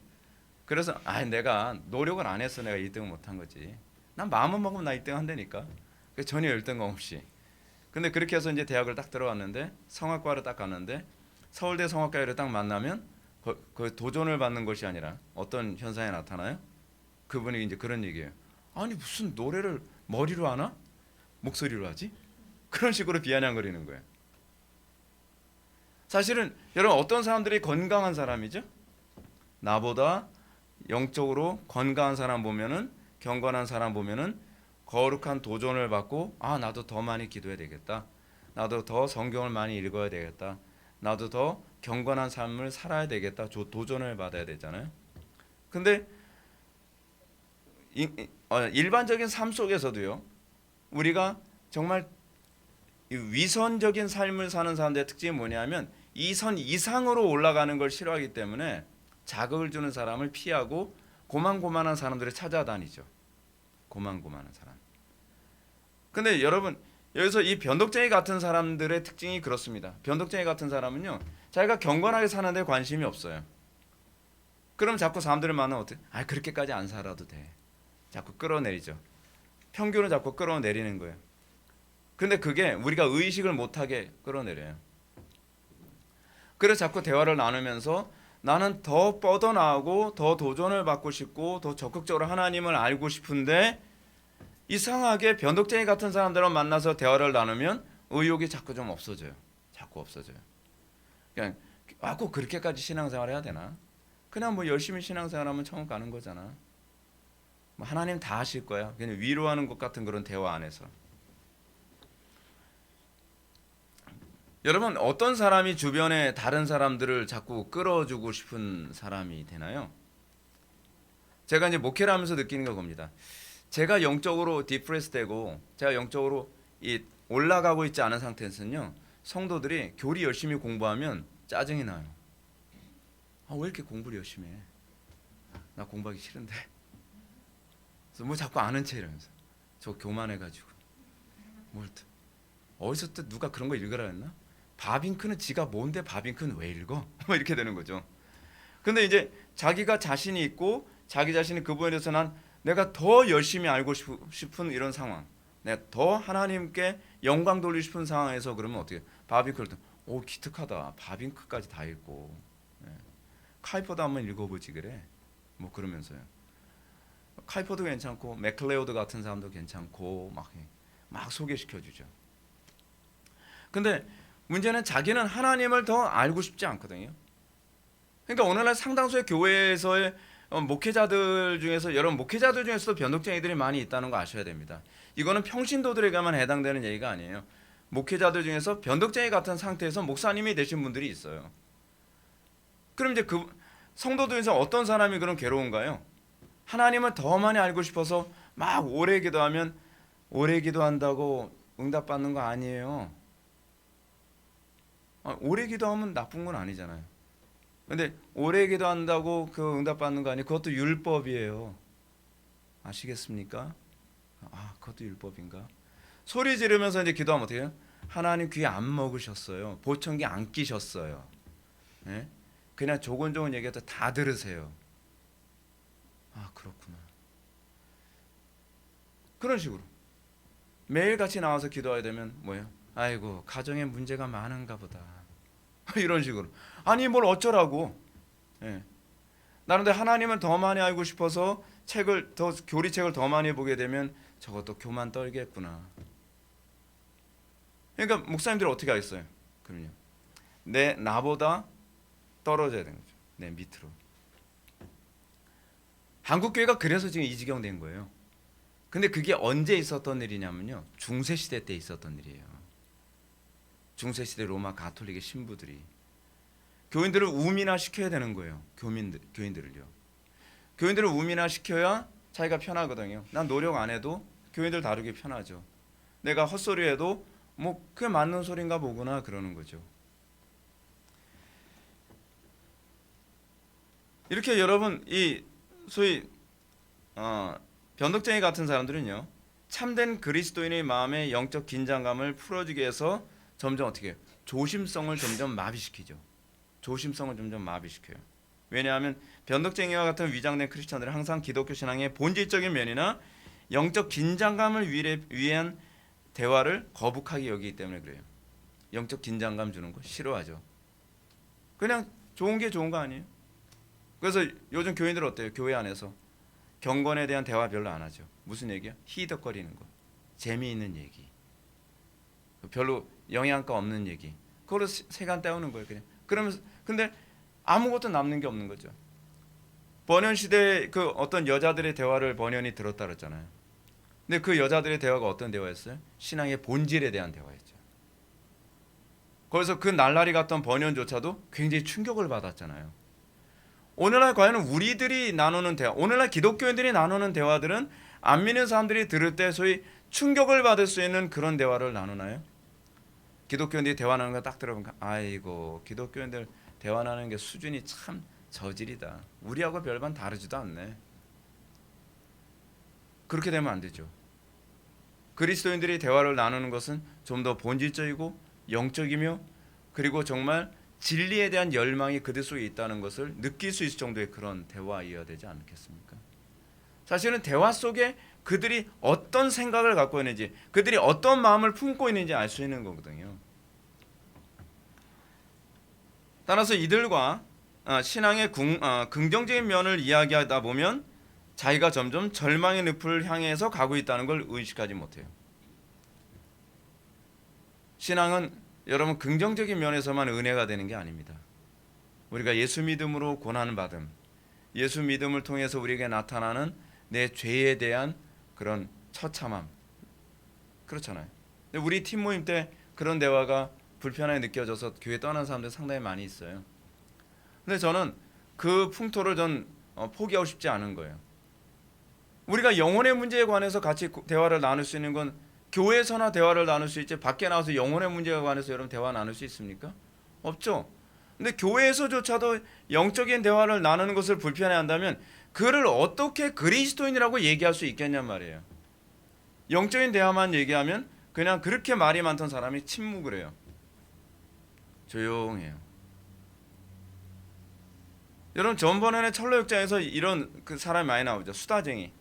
S2: 그래서 내가 노력을 안 해서 내가 1등을 못한 거지. 난 마음만 먹으면 나 1등 한다니까. 전혀 열등감 없이. 근데 그렇게 해서 이제 대학을 딱 들어갔는데 성악과를 딱 갔는데 서울대 성악과를 딱 만나면 그 도전을 받는 것이 아니라 어떤 현상이 나타나요? 그분이 이제 그런 얘기예요. 아니 무슨 노래를 머리로 하나? 목소리로 하지? 그런 식으로 비아냥거리는 거예요. 사실은 여러분 어떤 사람들이 건강한 사람이죠? 나보다 영적으로 건강한 사람 보면은 경건한 사람 보면은 거룩한 도전을 받고 나도 더 많이 기도해야 되겠다. 나도 더 성경을 많이 읽어야 되겠다. 나도 더 경건한 삶을 살아야 되겠다. 도전을 받아야 되잖아요. 근데 일반적인 삶 속에서도요. 우리가 정말 위선적인 삶을 사는 사람들의 특징이 뭐냐면 이 선 이상으로 올라가는 걸 싫어하기 때문에 자극을 주는 사람을 피하고 고만고만한 사람들을 찾아다니죠. 고만고만한 사람. 근데 여러분 여기서 이 변덕쟁이 같은 사람들의 특징이 그렇습니다. 변덕쟁이 같은 사람은요. 자기가 경건하게 사는데 관심이 없어요. 그럼 자꾸 사람들을 만나면 어떻게? 그렇게까지 안 살아도 돼. 자꾸 끌어내리죠. 평균을 자꾸 끌어내리는 거예요. 근데 그게 우리가 의식을 못하게 끌어내려요. 그래서 자꾸 대화를 나누면서 나는 더 뻗어나오고 더 도전을 받고 싶고 더 적극적으로 하나님을 알고 싶은데 이상하게 변덕쟁이 같은 사람들을 만나서 대화를 나누면 의욕이 자꾸 좀 없어져요. 자꾸 없어져요. 그냥 꼭 그렇게까지 신앙생활 해야 되나? 그냥 뭐 열심히 신앙생활하면 천국 가는 거잖아. 뭐 하나님 다 하실 거야. 그냥 위로하는 것 같은 그런 대화 안에서. 여러분 어떤 사람이 주변에 다른 사람들을 자꾸 끌어주고 싶은 사람이 되나요? 제가 이제 목회를 하면서 느끼는 거 겁니다. 제가 영적으로 디프레스 되고 제가 영적으로 올라가고 있지 않은 상태에서는요. 성도들이 교리 열심히 공부하면 짜증이 나요. 왜 이렇게 공부를 열심히 해? 나 공부하기 싫은데. 그래서 뭐 자꾸 아는 체 이러면서 저 교만해가지고 어디서 또 누가 그런 거 읽으라 했나? 바빙크는 지가 뭔데 바빙크는 왜 읽어? 뭐 이렇게 되는 거죠. 근데 이제 자기가 자신이 있고 자기 자신이 그분에 대해서 내가 더 열심히 알고 싶은 이런 상황, 내가 더 하나님께 영광 돌리고 싶은 상황에서 그러면 어떻게? 바빙크를 기특하다. 바빙크까지 다 읽고 카이퍼도 한번 읽어보지 그래. 뭐 그러면서요. 카이퍼도 괜찮고 맥클레오드 같은 사람도 괜찮고 막 소개시켜주죠. 근데 문제는 자기는 하나님을 더 알고 싶지 않거든요. 그러니까 오늘날 상당수의 교회에서의 목회자들 중에서 여러분 목회자들 중에서도 변덕쟁이들이 많이 있다는 거 아셔야 됩니다. 이거는 평신도들에게만 해당되는 얘기가 아니에요. 목회자들 중에서 변덕쟁이 같은 상태에서 목사님이 되신 분들이 있어요. 그럼 이제 그 성도들 중에서 어떤 사람이 그럼 괴로운가요? 하나님을 더 많이 알고 싶어서 막 오래 기도하면 오래 기도한다고 응답받는 거 아니에요. 오래 기도하면 나쁜 건 아니잖아요. 근데 오래 기도한다고 그 응답받는 거 아니에요. 그것도 율법이에요. 아시겠습니까? 그것도 율법인가? 소리 지르면서 이제 기도하면 어떻게 해요? 하나님 귀 안 먹으셨어요. 보청기 안 끼셨어요. 네? 그냥 조곤조곤 얘기해도 다 들으세요. 그렇구나. 그런 식으로 매일 같이 나와서 기도해야 되면 뭐예요? 아이고 가정에 문제가 많은가 보다. 이런 식으로. 아니 뭘 어쩌라고. 나는데 하나님을 더 많이 알고 싶어서 교리책을 더 많이 보게 되면 저것도 교만 떨겠구나. 그러니까 목사님들이 어떻게 하겠어요? 그럼요. 나보다 떨어져야 되는 거죠. 내 밑으로. 한국 교회가 그래서 지금 이 지경 된 거예요. 근데 그게 언제 있었던 일이냐면요, 중세 시대 때 있었던 일이에요. 중세 시대 로마 가톨릭의 신부들이 교인들을 우민화 시켜야 되는 거예요. 교인들을요. 교인들을 우민화 시켜야 자기가 편하거든요. 난 노력 안 해도 교인들 다루기 편하죠. 내가 헛소리 해도 뭐 그게 맞는 소린가 보구나 그러는 거죠. 이렇게 여러분 이 소위 변덕쟁이 같은 사람들은요, 참된 그리스도인의 마음의 영적 긴장감을 풀어주기 위해서 점점 어떻게 해요? 조심성을 점점 마비시키죠. 조심성을 점점 마비시켜요. 왜냐하면 변덕쟁이와 같은 위장된 크리스천들은 항상 기독교 신앙의 본질적인 면이나 영적 긴장감을 위한 대화를 거북하게 여기기 때문에 그래요. 영적 긴장감 주는 거 싫어하죠. 그냥 좋은 게 좋은 거 아니에요? 그래서 요즘 교인들 어때요? 교회 안에서 경건에 대한 대화 별로 안 하죠. 무슨 얘기야? 히덕거리는 거, 재미있는 얘기, 별로 영양가 없는 얘기, 그걸로 세간 때우는 거예요. 그냥 그러면서 근데 아무것도 남는 게 없는 거죠. 번연 시대 그 어떤 여자들의 대화를 번연이 들었다 그랬잖아요. 근데 그 여자들의 대화가 어떤 대화였어요? 신앙의 본질에 대한 대화였죠. 그래서 그 날라리 같던 번연조차도 굉장히 충격을 받았잖아요. 오늘날 과연 우리들이 나누는 대화, 오늘날 기독교인들이 나누는 대화들은 안 믿는 사람들이 들을 때 소위 충격을 받을 수 있는 그런 대화를 나누나요? 기독교인들이 대화 나누는 거 딱 들어보니까 아이고, 기독교인들 대화 나누는 게 수준이 참 저질이다. 우리하고 별반 다르지도 않네. 그렇게 되면 안 되죠. 그리스도인들이 대화를 나누는 것은 좀 더 본질적이고 영적이며, 그리고 정말 진리에 대한 열망이 그들 속에 있다는 것을 느낄 수 있을 정도의 그런 대화이어야 되지 않겠습니까? 사실은 대화 속에 그들이 어떤 생각을 갖고 있는지, 그들이 어떤 마음을 품고 있는지 알 수 있는 거거든요. 따라서 이들과 신앙의 긍정적인 면을 이야기하다 보면 자기가 점점 절망의 늪을 향해서 가고 있다는 걸 의식하지 못해요. 신앙은 여러분 긍정적인 면에서만 은혜가 되는 게 아닙니다. 우리가 예수 믿음으로 고난을 받음, 예수 믿음을 통해서 우리에게 나타나는 내 죄에 대한 그런 처참함, 그렇잖아요. 근데 우리 팀 모임 때 그런 대화가 불편하게 느껴져서 교회 떠난 사람들 상당히 많이 있어요. 근데 저는 그 풍토를 포기하고 싶지 않은 거예요. 우리가 영혼의 문제에 관해서 같이 대화를 나눌 수 있는 건 교회에서나 대화를 나눌 수 있지, 밖에 나와서 영혼의 문제에 관해서 여러분 대화 나눌 수 있습니까? 없죠. 근데 교회에서조차도 영적인 대화를 나누는 것을 불편해한다면 그를 어떻게 그리스도인이라고 얘기할 수 있겠냔 말이에요. 영적인 대화만 얘기하면 그냥 그렇게 말이 많던 사람이 침묵을 해요. 조용해요. 여러분 전번에는 철로역장에서 이런 그 사람이 많이 나오죠. 수다쟁이,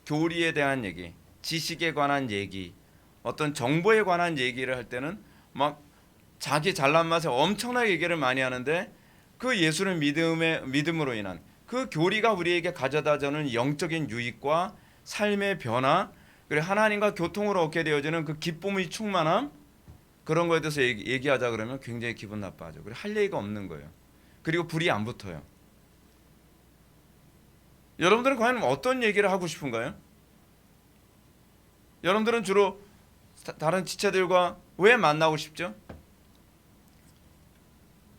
S2: 교리에 대한 얘기, 지식에 관한 얘기, 어떤 정보에 관한 얘기를 할 때는 막 자기 잘난 맛에 엄청나게 얘기를 많이 하는데, 그 예수를 믿음으로 인한 그 교리가 우리에게 가져다주는 영적인 유익과 삶의 변화, 그리고 하나님과 교통으로 얻게 되어지는 그 기쁨의 충만함, 그런 거에 대해서 얘기하자 그러면 굉장히 기분 나빠하죠. 그리고 할 얘기가 없는 거예요. 그리고 불이 안 붙어요. 여러분들은 과연 어떤 얘기를 하고 싶은가요? 여러분들은 주로 다른 지체들과 왜 만나고 싶죠?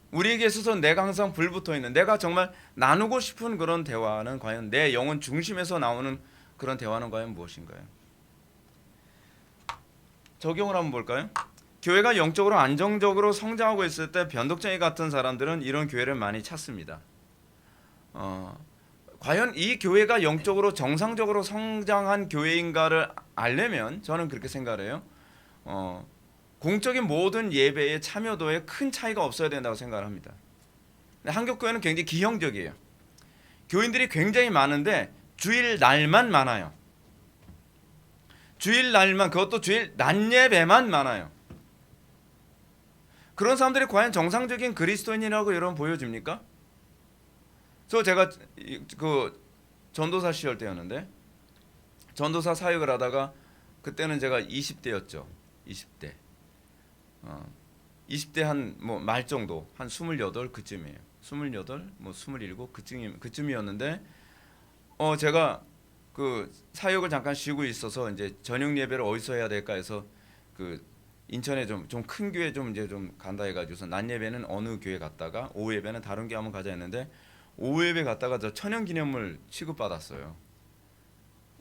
S2: 우리에게 있어서 내가 항상 불붙어 있는, 내가 정말 나누고 싶은 그런 대화는 과연 내 영혼 중심에서 나오는 그런 대화는 과연 무엇인가요? 적용을 한번 볼까요? 교회가 영적으로 안정적으로 성장하고 있을 때 변덕쟁이 같은 사람들은 이런 교회를 많이 찾습니다. 과연 이 교회가 영적으로 정상적으로 성장한 교회인가를 알려면 저는 그렇게 생각을 해요. 공적인 모든 예배의 참여도에 큰 차이가 없어야 된다고 생각을 합니다. 한국 교회는 굉장히 기형적이에요. 교인들이 굉장히 많은데 주일 날만 많아요. 주일 날만, 그것도 주일 낮 예배만 많아요. 그런 사람들이 과연 정상적인 그리스도인이라고 여러분 보여집니까? 제가 그 전도사 시절 때였는데, 전도사 사역을 하다가 그때는 제가 20대였죠. 20대. 20대 한 뭐 말 정도, 한 28 그쯤이에요. 28, 뭐 27 그쯤이었는데 제가 그 사역을 잠깐 쉬고 있어서 이제 저녁 예배를 어디서 해야 될까 해서 그 인천에 좀 큰 교회 좀 이제 좀 간다 해가지고서 낮 예배는 어느 교회 갔다가 오후 예배는 다른 교회 한번 가자 했는데 오후 예배 갔다가 저 천연기념물 취급받았어요.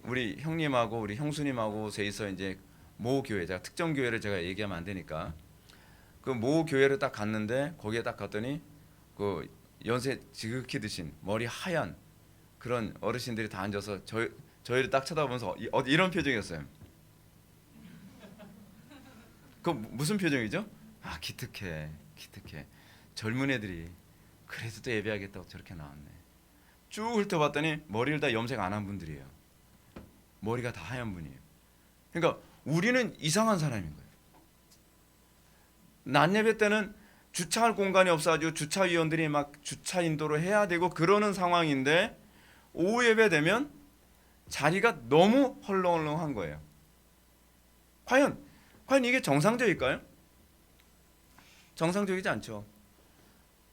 S2: 우리 형님하고 우리 형수님하고 셋이서 이제 모 교회, 제가 특정 교회를 제가 얘기하면 안 되니까 그 모 교회를 딱 갔는데 거기에 딱 갔더니 그 연세 지극히 드신 머리 하얀 그런 어르신들이 다 앉아서 저희를 딱 쳐다보면서 이런 표정이었어요. 그 무슨 표정이죠? 아, 기특해, 기특해. 젊은 애들이 그래도 또 예배하겠다고 저렇게 나왔네. 쭉 훑어봤더니 머리를 다 염색 안 한 분들이에요. 머리가 다 하얀 분이에요. 그러니까 우리는 이상한 사람인 거예요. 낮 예배 때는 주차할 공간이 없어가지고 주차위원들이 막 주차 인도를 해야 되고 그러는 상황인데 오후 예배 되면 자리가 너무 헐렁헐렁한 거예요. 과연 이게 정상적일까요? 정상적이지 않죠.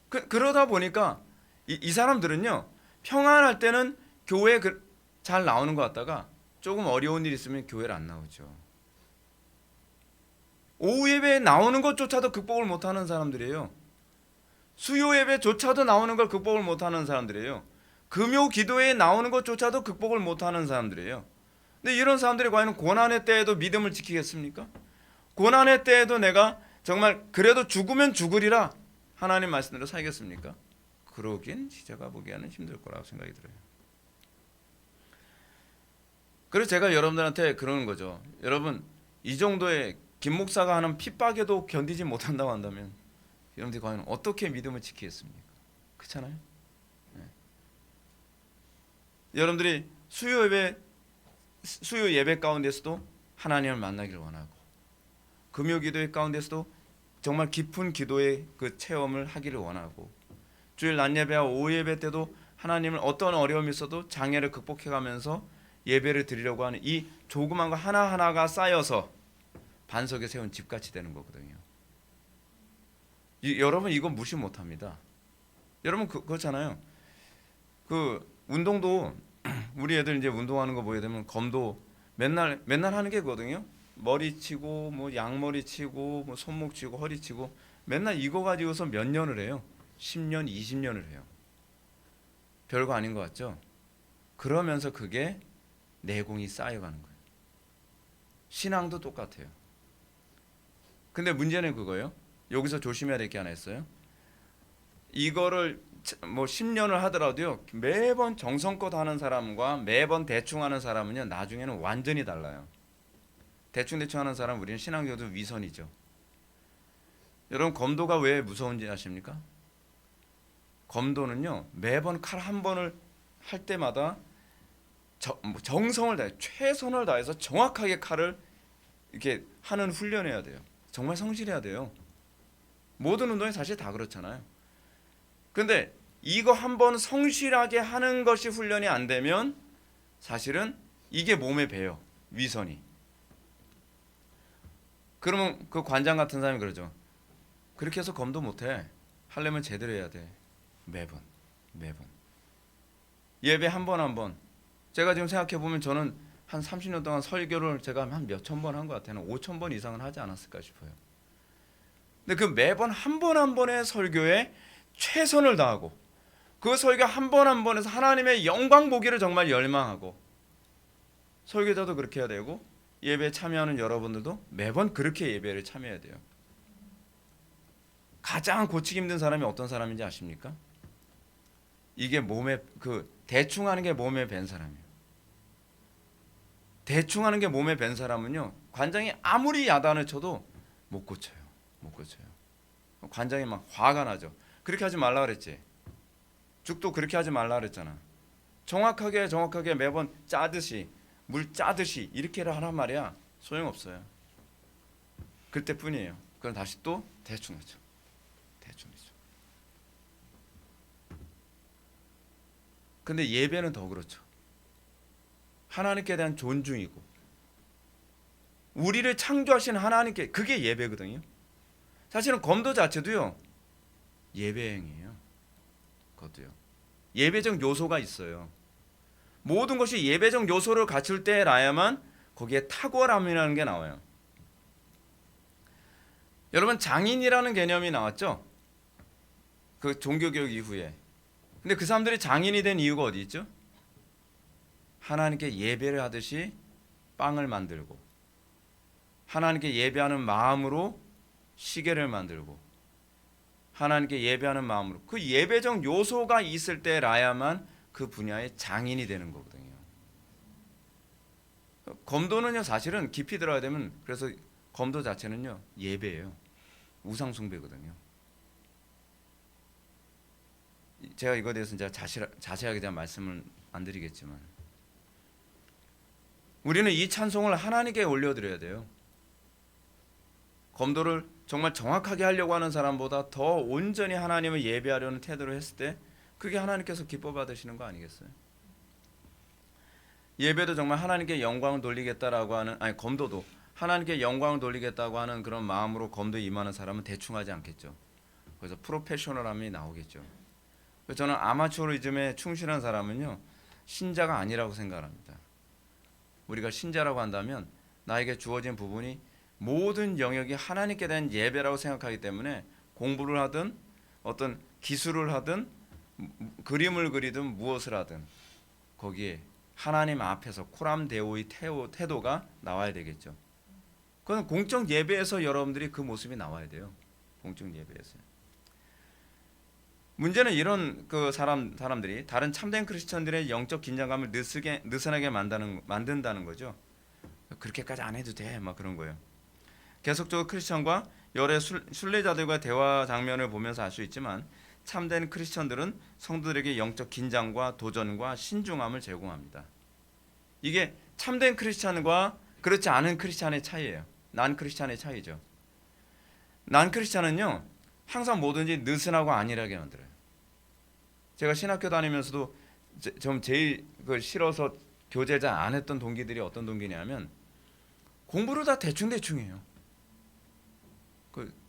S2: 그러다 보니까 이 사람들은요 평안할 때는 교회 잘 나오는 것 같다가 조금 어려운 일 있으면 교회를 안 나오죠. 오후 예배에 나오는 것조차도 극복을 못하는 사람들이에요. 수요 예배조차도 나오는 걸 극복을 못하는 사람들이에요. 금요 기도에 나오는 것조차도 극복을 못하는 사람들이에요. 근데 이런 사람들이 과연 고난의 때에도 믿음을 지키겠습니까? 고난의 때에도 내가 정말 그래도 죽으면 죽으리라 하나님 말씀대로 살겠습니까? 그러긴 제가 보기에는 힘들 거라고 생각이 들어요. 그래서 제가 여러분들한테 그러는 거죠. 여러분 이 정도의 김 목사가 하는 핍박에도 견디지 못한다고 한다면 여러분들이 과연 어떻게 믿음을 지키겠습니까? 그렇잖아요. 네. 여러분들이 수요 예배 가운데서도 하나님을 만나기를 원하고 금요 기도회 가운데서도 정말 깊은 기도의 그 체험을 하기를 원하고 주일 낮 예배와 오후 예배 때도 하나님을 어떤 어려움이 있어도 장애를 극복해가면서 예배를 드리려고 하는 이 조그만 거 하나하나가 쌓여서 반석에 세운 집같이 되는 거거든요. 여러분 이거 무시 못합니다. 여러분 그렇잖아요. 그 운동도 우리 애들 이제 운동하는 거 보게 되면 검도 맨날 하는 게 그거든요. 머리 치고 뭐 양머리 치고 뭐 손목 치고 허리 치고 맨날 이거 가지고서 몇 년을 해요. 10년, 20년을 해요. 별거 아닌 것 같죠? 그러면서 그게 내공이 쌓여가는 거예요. 신앙도 똑같아요. 근데 문제는 그거예요. 여기서 조심해야 될 게 하나 있어요. 이거를 뭐 10년을 하더라도요. 매번 정성껏 하는 사람과 매번 대충 하는 사람은요. 나중에는 완전히 달라요. 대충 하는 사람 우리는 신앙적으로 위선이죠. 여러분 검도가 왜 무서운지 아십니까? 검도는요. 매번 칼 한 번을 할 때마다 정성을 다해 최선을 다해서 정확하게 칼을 이렇게 하는 훈련해야 돼요. 정말 성실해야 돼요. 모든 운동이 사실 다 그렇잖아요. 근데 이거 한번 성실하게 하는 것이 훈련이 안 되면 사실은 이게 몸에 배요. 위선이. 그러면 그 관장 같은 사람이 그러죠. 그렇게 해서 검도 못해. 하려면 제대로 해야 돼. 매번. 예배 한 번. 제가 지금 생각해보면 저는 한 30년 동안 설교를 제가 한 몇천 번 한 것 같아요. 5천 번 이상은 하지 않았을까 싶어요. 근데 그 매번 한 번의 설교에 최선을 다하고 그 설교 한 번에서 하나님의 영광 보기를 정말 열망하고 설교자도 그렇게 해야 되고 예배에 참여하는 여러분들도 매번 그렇게 예배를 참여해야 돼요. 가장 고치기 힘든 사람이 어떤 사람인지 아십니까? 이게 몸에 대충 하는 게 몸에 밴 사람이에요. 대충 하는 게 몸에 밴 사람은요. 관장이 아무리 야단을 쳐도 못 고쳐요. 관장이 막 화가 나죠. 그렇게 하지 말라 그랬지. 죽도 그렇게 하지 말라 그랬잖아. 정확하게 매번 짜듯이 물 짜듯이 이렇게를 하란 말이야. 소용없어요. 그때뿐이에요. 그럼 다시 또 대충 하죠. 근데 예배는 더 그렇죠. 하나님께 대한 존중이고 우리를 창조하신 하나님께 그게 예배거든요. 사실은 검도 자체도요. 예배 행위예요. 그것도요. 예배적 요소가 있어요. 모든 것이 예배적 요소를 갖출 때라야만 거기에 탁월함이라는 게 나와요. 여러분, 장인이라는 개념이 나왔죠? 그 종교개혁 이후에. 근데 그 사람들이 장인이 된 이유가 어디 있죠? 하나님께 예배를 하듯이 빵을 만들고, 하나님께 예배하는 마음으로 시계를 만들고, 하나님께 예배하는 마음으로, 그 예배적 요소가 있을 때라야만 그 분야의 장인이 되는 거거든요. 검도는요, 사실은 깊이 들어야 되면, 그래서 검도 자체는요, 예배예요. 우상 숭배거든요. 제가 이거에 대해서 이제 자세하게 대한 말씀을 안 드리겠지만, 우리는 이 찬송을 하나님께 올려드려야 돼요. 검도를 정말 정확하게 하려고 하는 사람보다 더 온전히 하나님을 예배하려는 태도를 했을 때 그게 하나님께서 기뻐 받으시는 거 아니겠어요? 예배도 정말 하나님께 영광을 돌리겠다라고 하는, 아니 검도도 하나님께 영광을 돌리겠다고 하는 그런 마음으로 검도에 임하는 사람은 대충 하지 않겠죠. 그래서 프로페셔널함이 나오겠죠. 그래서 저는 아마추어리즘에 충실한 사람은요, 신자가 아니라고 생각합니다. 우리가 신자라고 한다면 나에게 주어진 부분이 모든 영역이 하나님께 대한 예배라고 생각하기 때문에 공부를 하든 어떤 기술을 하든 그림을 그리든 무엇을 하든 거기에 하나님 앞에서 코람데오의 태도가 나와야 되겠죠. 그건 공적 예배에서 여러분들이 그 모습이 나와야 돼요. 공적 예배에서. 문제는 이런 그 사람들이 다른 참된 크리스천들의 영적 긴장감을 느슨하게 만든다는 거죠. 그렇게까지 안 해도 돼, 막 그런 거예요. 계속적으로 크리스천과 여러 순례자들과 대화 장면을 보면서 알 수 있지만 참된 크리스천들은 성도들에게 영적 긴장과 도전과 신중함을 제공합니다. 이게 참된 크리스천과 그렇지 않은 크리스천의 차이예요. 난 크리스천의 차이죠. 난 크리스천은요, 항상 뭐든지 느슨하고 안일하게 만들어요. 제가 신학교 다니면서도 좀 제일 싫어서 교제를 잘 안 했던 동기들이 어떤 동기냐면 공부를 다 대충해요.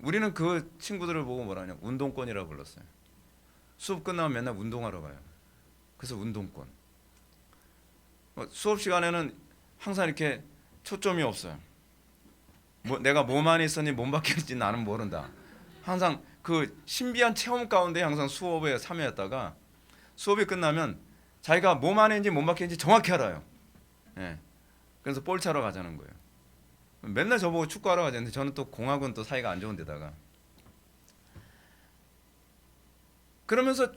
S2: 우리는 그 친구들을 보고 뭐라 하냐, 운동권이라고 불렀어요. 수업 끝나면 맨날 운동하러 가요. 그래서 운동권. 수업 시간에는 항상 이렇게 초점이 없어요. 내가 뭐만 있었니 몸밖에 있지 나는 모른다. 항상 그 신비한 체험 가운데 항상 수업에 참여했다가 수업이 끝나면 자기가 몸 안에 있는지 몸 밖에 있는지 정확히 알아요. 예. 그래서 볼 차러 가자는 거예요. 맨날 저보고 축구하러 가자는데 저는 또 공학은 또 사이가 안 좋은 데다가 그러면서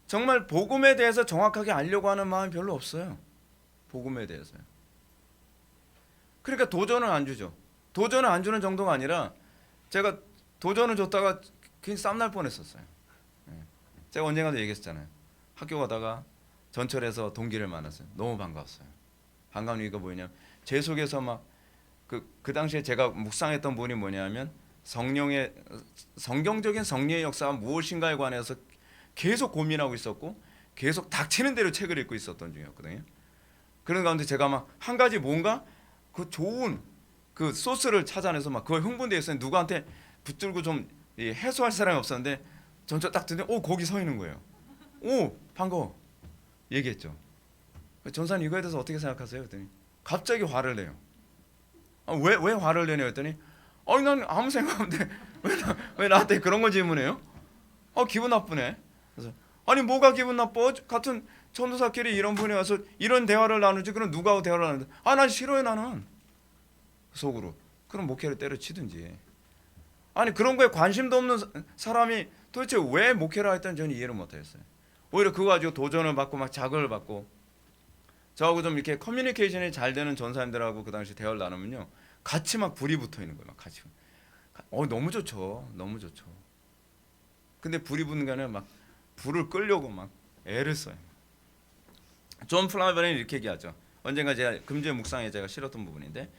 S2: 정말 복음에 대해서 정확하게 알려고 하는 마음이 별로 없어요. 복음에 대해서요. 그러니까 도전을 안 주죠. 도전을 안 주는 정도가 아니라 제가 도전을 줬다가 괜히 쌈날 뻔했었어요. 제가 언젠가도 얘기했잖아요. 학교 가다가 전철에서 동기를 만났어요. 너무 반가웠어요. 반가운 이유가 뭐냐면 제 속에서 막 그 당시에 제가 묵상했던 부분이 뭐냐면 성경적인 성령의 역사가 무엇인가에 관해서 계속 고민하고 있었고 계속 닥치는 대로 책을 읽고 있었던 중이었거든요. 그런 가운데 제가 막 한 가지 뭔가 그 좋은 그 소스를 찾아내서 막 그걸 흥분되어 있었는데 누구한테 붙들고 좀 해소할 사람이 없었는데 전철 딱 듣는데 거기 서 있는 거예요. 반가워. 얘기했죠. 전사님 이거에 대해서 어떻게 생각하세요? 그랬더니 갑자기 화를 내요. 왜 화를 내냐 했더니 난 아무 생각 없는데 왜 나한테 그런 거 질문해요? 기분 나쁘네. 그래서 아니 뭐가 기분 나빠? 같은 전도사끼리 이런 분이 와서 이런 대화를 나누지 그럼 누가 대화를 나누는데 난 싫어요 나는. 속으로. 그럼 목회를 때려치든지. 아니 그런 거에 관심도 없는 사람이 도대체 왜 목회를 했던지 저는 이해를 못하겠어요. 오히려 그거 가지고 도전을 받고 막 자극을 받고 저하고 좀 이렇게 커뮤니케이션이 잘 되는 전사님들하고 그 당시 대화를 나누면요 같이 막 불이 붙어 있는 거예요. 막 같이. 너무 좋죠. 너무 좋죠. 근데 불이 붙는 게 아니라 막 불을 끌려고 막 애를 써요. 존 플라베는 이렇게 얘기하죠. 언젠가 제가 금주의 묵상에 제가 실었던 부분인데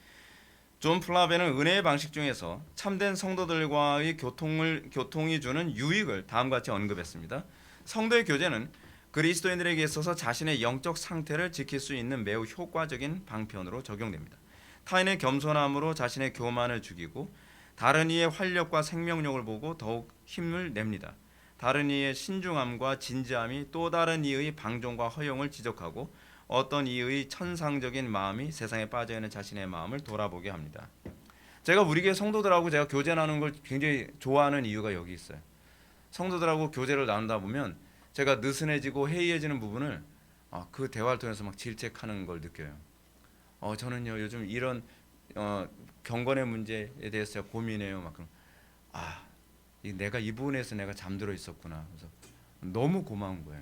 S2: 존 플라베는 은혜의 방식 중에서 참된 성도들과의 교통이 주는 유익을 다음과 같이 언급했습니다. 성도의 교제는 그리스도인들에게 있어서 자신의 영적 상태를 지킬 수 있는 매우 효과적인 방편으로 적용됩니다. 타인의 겸손함으로 자신의 교만을 죽이고 다른 이의 활력과 생명력을 보고 더욱 힘을 냅니다. 다른 이의 신중함과 진지함이 또 다른 이의 방종과 허용을 지적하고 어떤 이의 천상적인 마음이 세상에 빠져 있는 자신의 마음을 돌아보게 합니다. 제가 우리 교회 성도들하고 제가 교제 나누는 걸 굉장히 좋아하는 이유가 여기 있어요. 성도들하고 교제를 나누다 보면 제가 느슨해지고 해이해지는 부분을 그 대화를 통해서 막 질책하는 걸 느껴요. 저는요 요즘 이런 경건의 문제에 대해서 제가 고민해요. 막 그럼 내가 이 부분에서 내가 잠들어 있었구나. 그래서 너무 고마운 거예요.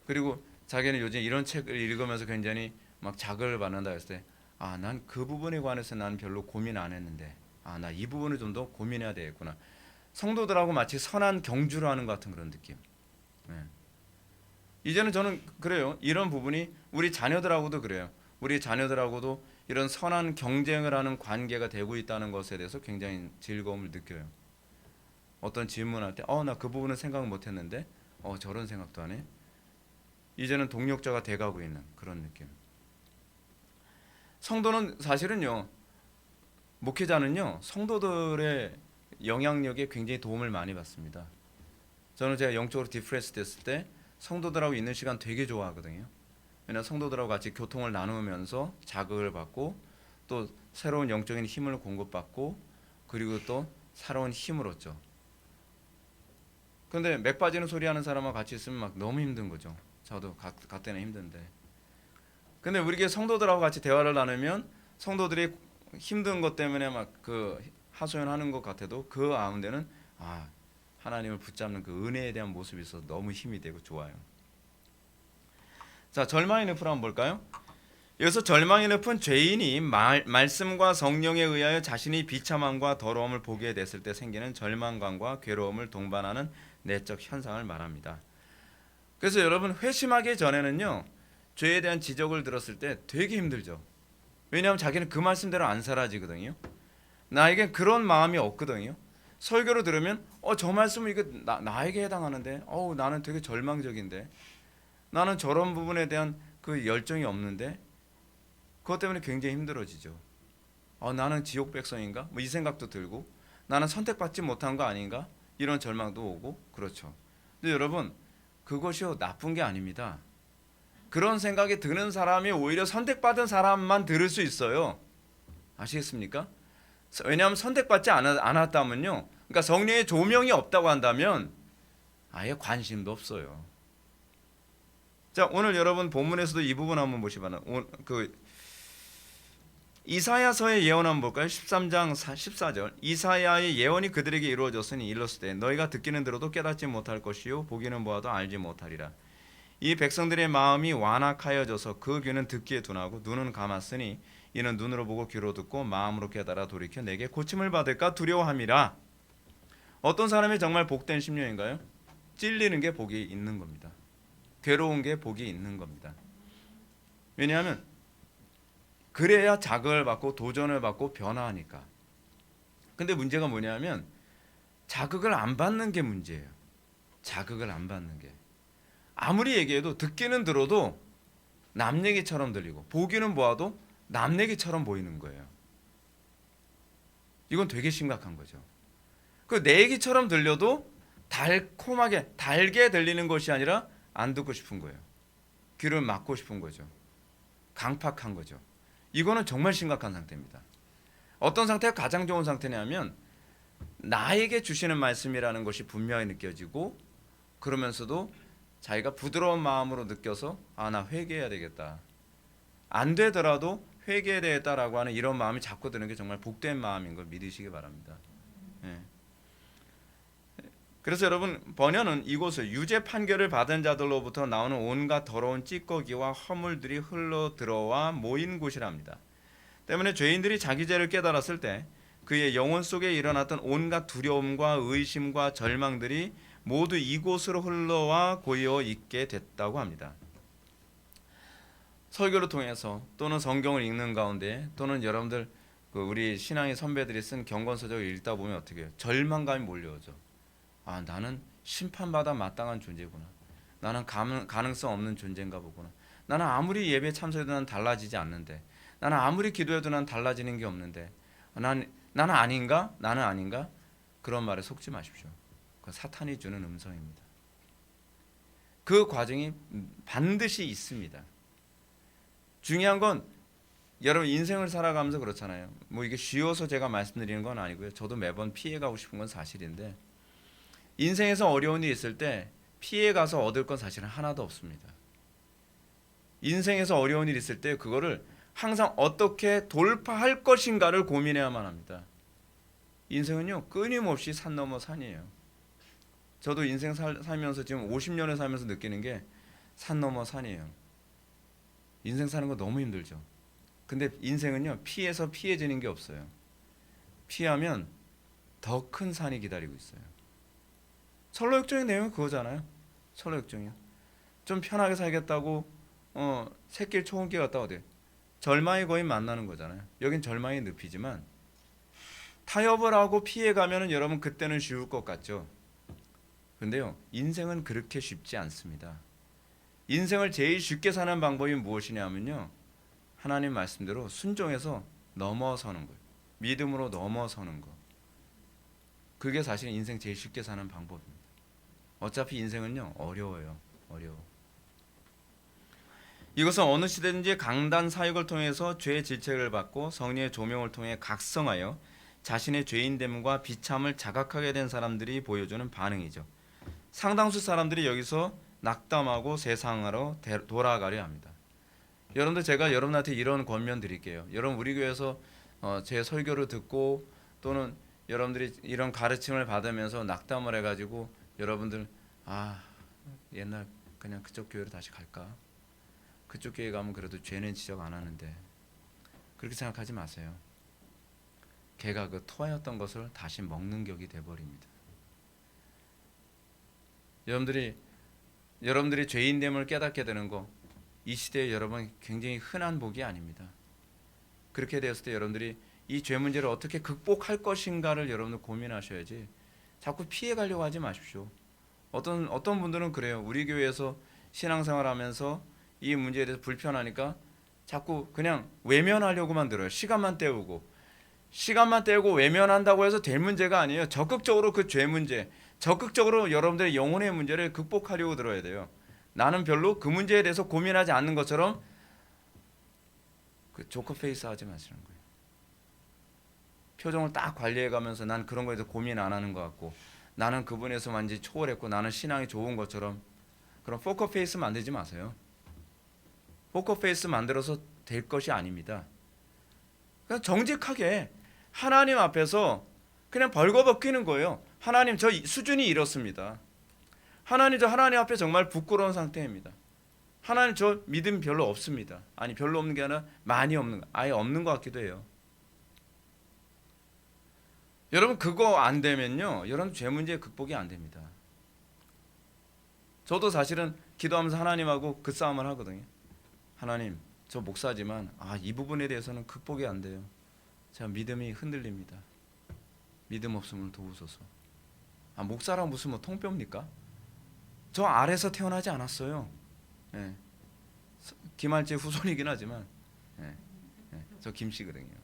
S2: 그리고 자기는 요즘 이런 책을 읽으면서 굉장히 막 자극을 받는다 했을 때 난 그 부분에 관해서 나는 별로 고민 안 했는데 나 이 부분을 좀 더 고민해야 되겠구나. 성도들하고 마치 선한 경주를 하는 것 같은 그런 느낌. 네. 이제는 저는 그래요. 이런 부분이 우리 자녀들하고도 그래요. 우리 자녀들하고도 이런 선한 경쟁을 하는 관계가 되고 있다는 것에 대해서 굉장히 즐거움을 느껴요. 어떤 질문할 때 나 그 부분은 생각 못 했는데 저런 생각도 하네. 이제는 동력자가 돼가고 있는 그런 느낌. 성도는 사실은요, 목회자는요, 성도들의 영향력에 굉장히 도움을 많이 받습니다. 저는 제가 영적으로 디프레스 됐을 때 성도들하고 있는 시간 되게 좋아하거든요. 왜냐하면 성도들하고 같이 교통을 나누면서 자극을 받고 또 새로운 영적인 힘을 공급받고 그리고 또 새로운 힘을 얻죠. 근데 맥 빠지는 소리 하는 사람하고 같이 있으면 막 너무 힘든 거죠. 저도 그때는 힘든데. 근데 우리 교회 성도들하고 같이 대화를 나누면 성도들이 힘든 것 때문에 막 그 하소연하는 것 같아도 그 가운데는 하나님을 붙잡는 그 은혜에 대한 모습이 있어서 너무 힘이 되고 좋아요. 자, 절망의 늪을 한번 볼까요? 여기서 절망의 늪은 죄인이 말씀과 성령에 의하여 자신이 비참함과 더러움을 보게 됐을 때 생기는 절망감과 괴로움을 동반하는 내적 현상을 말합니다. 그래서 여러분 회심하기 전에는요, 죄에 대한 지적을 들었을 때 되게 힘들죠. 왜냐하면 자기는 그 말씀대로 안 살아지거든요. 나에겐 그런 마음이 없거든요. 설교를 들으면 저 말씀은 이거 나에게 해당하는데 나는 되게 절망적인데 나는 저런 부분에 대한 그 열정이 없는데 그것 때문에 굉장히 힘들어지죠. 나는 지옥 백성인가? 뭐 이 생각도 들고 나는 선택받지 못한 거 아닌가? 이런 절망도 오고 그렇죠. 근데 여러분 그것이 나쁜 게 아닙니다. 그런 생각이 드는 사람이 오히려 선택받은 사람만 들을 수 있어요. 아시겠습니까? 왜냐하면 선택받지 않았다면요. 그러니까 성령의 조명이 없다고 한다면 아예 관심도 없어요. 자, 오늘 여러분 본문에서도 이 부분 한번 보시면 그 이사야서의 예언 한번 볼까요? 13장 14절. 이사야의 예언이 그들에게 이루어졌으니 일렀으되 너희가 듣기는 들어도 깨닫지 못할 것이요 보기는 보아도 알지 못하리라. 이 백성들의 마음이 완악하여져서 그 귀는 듣기에 둔하고 눈은 감았으니 이는 눈으로 보고 귀로 듣고 마음으로 깨달아 돌이켜 내게 고침을 받을까 두려워함이라. 어떤 사람이 정말 복된 심령인가요? 찔리는 게 복이 있는 겁니다. 괴로운 게 복이 있는 겁니다. 왜냐하면 그래야 자극을 받고 도전을 받고 변화하니까. 근데 문제가 뭐냐면 자극을 안 받는 게 문제예요. 자극을 안 받는 게. 아무리 얘기해도 듣기는 들어도 남 얘기처럼 들리고 보기는 보아도 남 얘기처럼 보이는 거예요. 이건 되게 심각한 거죠. 그 내 얘기처럼 들려도 달콤하게 달게 들리는 것이 아니라 안 듣고 싶은 거예요. 귀를 막고 싶은 거죠. 강팍한 거죠. 이거는 정말 심각한 상태입니다. 어떤 상태가 가장 좋은 상태냐면 나에게 주시는 말씀이라는 것이 분명히 느껴지고 그러면서도 자기가 부드러운 마음으로 느껴서 나 회개해야 되겠다. 안 되더라도 회개해야 되겠다라고 하는 이런 마음이 자꾸 드는 게 정말 복된 마음인 걸 믿으시기 바랍니다. 예. 그래서 여러분 번연은 이곳을 유죄 판결을 받은 자들로부터 나오는 온갖 더러운 찌꺼기와 허물들이 흘러 들어와 모인 곳이랍니다. 때문에 죄인들이 자기 죄를 깨달았을 때 그의 영혼 속에 일어났던 온갖 두려움과 의심과 절망들이 모두 이곳으로 흘러와 고여 있게 됐다고 합니다. 설교를 통해서 또는 성경을 읽는 가운데 또는 여러분들 우리 신앙의 선배들이 쓴 경건서적을 읽다 보면 어떻게 해요? 절망감이 몰려오죠. 나는 심판받아 마땅한 존재구나. 나는 가능성 없는 존재인가 보구나. 나는 아무리 예배 참석해도 난 달라지지 않는데, 나는 아무리 기도해도 난 달라지는 게 없는데, 나는 아닌가? 나는 아닌가? 그런 말에 속지 마십시오. 그 사탄이 주는 음성입니다. 그 과정이 반드시 있습니다. 중요한 건 여러분 인생을 살아가면서 그렇잖아요. 뭐 이게 쉬워서 제가 말씀드리는 건 아니고요. 저도 매번 피해가고 싶은 건 사실인데 인생에서 어려운 일이 있을 때 피해가서 얻을 건 사실은 하나도 없습니다. 인생에서 어려운 일이 있을 때 그거를 항상 어떻게 돌파할 것인가를 고민해야만 합니다. 인생은요 끊임없이 산 넘어 산이에요. 저도 인생 살면서 지금 50년을 살면서 느끼는 게 산 넘어 산이에요. 인생 사는 거 너무 힘들죠. 근데 인생은요 피해서 피해지는 게 없어요. 피하면 더 큰 산이 기다리고 있어요. 철로역정의 내용은 그거잖아요. 철로역정이요. 좀 편하게 살겠다고 새길 초원길 갔다 어디 절망의 거인 만나는 거잖아요. 여긴 절망의 늪이지만 타협을 하고 피해가면은 여러분 그때는 쉬울 것 같죠. 근데요 인생은 그렇게 쉽지 않습니다. 인생을 제일 쉽게 사는 방법이 무엇이냐면요 하나님 말씀대로 순종해서 넘어서는 거예요. 믿음으로 넘어서는 거. 그게 사실 인생 제일 쉽게 사는 방법입니다. 어차피 인생은요 어려워요. 어려워. 이것은 어느 시대든지 강단 사역을 통해서 죄의 질책을 받고 성령의 조명을 통해 각성하여 자신의 죄인됨과 비참을 자각하게 된 사람들이 보여주는 반응이죠. 상당수 사람들이 여기서 낙담하고 세상으로 돌아가려 합니다. 여러분들 제가 여러분한테 이런 권면 드릴게요. 여러분 우리 교회에서 제 설교를 듣고 또는 여러분들이 이런 가르침을 받으면서 낙담을 해가지고 여러분들 옛날 그냥 그쪽 교회로 다시 갈까? 그쪽 교회 가면 그래도 죄는 지적 안 하는데 그렇게 생각하지 마세요. 걔가 그 토하였던 것을 다시 먹는 격이 돼버립니다. 여러분들이 죄인됨을 깨닫게 되는 거 이 시대에 여러분 굉장히 흔한 복이 아닙니다. 그렇게 되었을 때 여러분들이 이 죄 문제를 어떻게 극복할 것인가를 여러분들 고민하셔야지 자꾸 피해 가려고 하지 마십시오. 어떤 분들은 그래요. 우리 교회에서 신앙생활하면서 이 문제에 대해서 불편하니까 자꾸 그냥 외면하려고만 들어요. 시간만 때우고 외면한다고 해서 될 문제가 아니에요. 적극적으로 그 죄 문제, 적극적으로 여러분들의 영혼의 문제를 극복하려고 들어야 돼요. 나는 별로 그 문제에 대해서 고민하지 않는 것처럼 그 조커페이스 하지 마시는 거예요. 표정을 딱 관리해가면서 난 그런 거에 대해서 고민 안 하는 것 같고 나는 그분에서 완전히 초월했고 나는 신앙이 좋은 것처럼 그런 포커페이스 만들지 마세요. 포커페이스 만들어서 될 것이 아닙니다. 그냥 정직하게 하나님 앞에서 그냥 벌거벗기는 거예요. 하나님 저 수준이 이렇습니다. 하나님 앞에 정말 부끄러운 상태입니다. 하나님 저 믿음 별로 없습니다. 아니 별로 없는 게 아니라 많이 없는 거, 아예 없는 것 같기도 해요. 여러분 그거 안 되면요 여러분 죄 문제 극복이 안 됩니다. 저도 사실은 기도하면서 하나님하고 그 싸움을 하거든요. 하나님 저 목사지만 이 부분에 대해서는 극복이 안 돼요. 제가 믿음이 흔들립니다. 믿음 없음을 도우소서. 목사랑 무슨 뭐 통뼈입니까? 저 아래서 태어나지 않았어요. 예. 김할제 후손이긴 하지만 저 김씨거든요.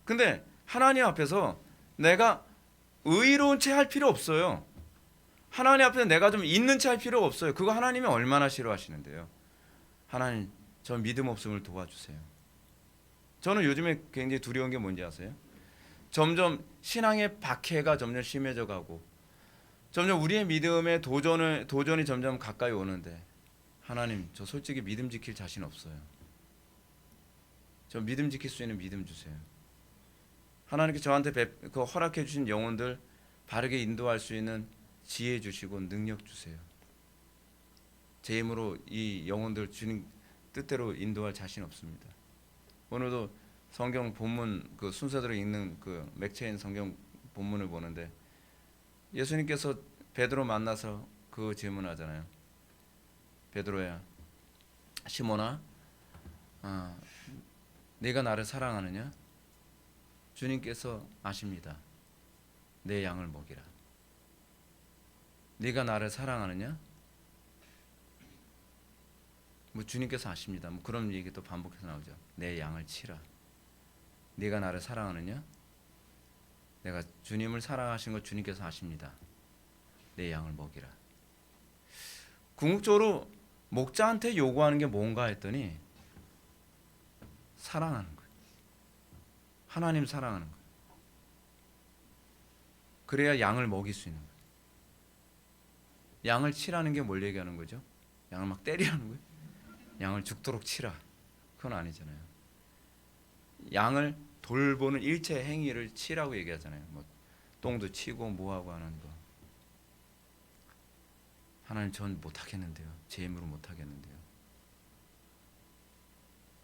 S2: 근데 하나님 앞에서 내가 의로운 채 할 필요 없어요. 하나님 앞에서 내가 좀 있는 채 할 필요가 없어요. 그거 하나님이 얼마나 싫어하시는데요. 하나님 저 믿음 없음을 도와주세요. 저는 요즘에 굉장히 두려운 게 뭔지 아세요? 점점 신앙의 박해가 점점 심해져 가고 점점 우리의 믿음의 도전이 점점 가까이 오는데 하나님 저 솔직히 믿음 지킬 자신 없어요. 저 믿음 지킬 수 있는 믿음 주세요. 하나님께 저한테 허락해 주신 영혼들 바르게 인도할 수 있는 지혜 주시고 능력 주세요. 제 힘으로 이 영혼들 주님 뜻대로 인도할 자신 없습니다. 오늘도 성경 본문 그 순서대로 읽는 그 맥체인 성경 본문을 보는데 예수님께서 베드로 만나서 그 질문하잖아요. 베드로야, 시몬아, 네가 나를 사랑하느냐? 주님께서 아십니다. 내 양을 먹이라. 네가 나를 사랑하느냐? 주님께서 아십니다. 그런 얘기 또 반복해서 나오죠. 내 양을 치라. 네가 나를 사랑하느냐? 내가 주님을 사랑하신 걸 주님께서 아십니다. 내 양을 먹이라. 궁극적으로 목자한테 요구하는 게 뭔가 했더니 사랑하는 거예요. 하나님 사랑하는 거예요. 그래야 양을 먹일 수 있는 거예요. 양을 치라는 게 뭘 얘기하는 거죠? 양을 막 때리라는 거예요? 양을 죽도록 치라. 그건 아니잖아요. 양을 돌보는 일체 행위를 치라고 얘기하잖아요. 뭐 똥도 치고 뭐하고 하는 거. 하나님 전 못하겠는데요. 제 힘으로 못하겠는데요.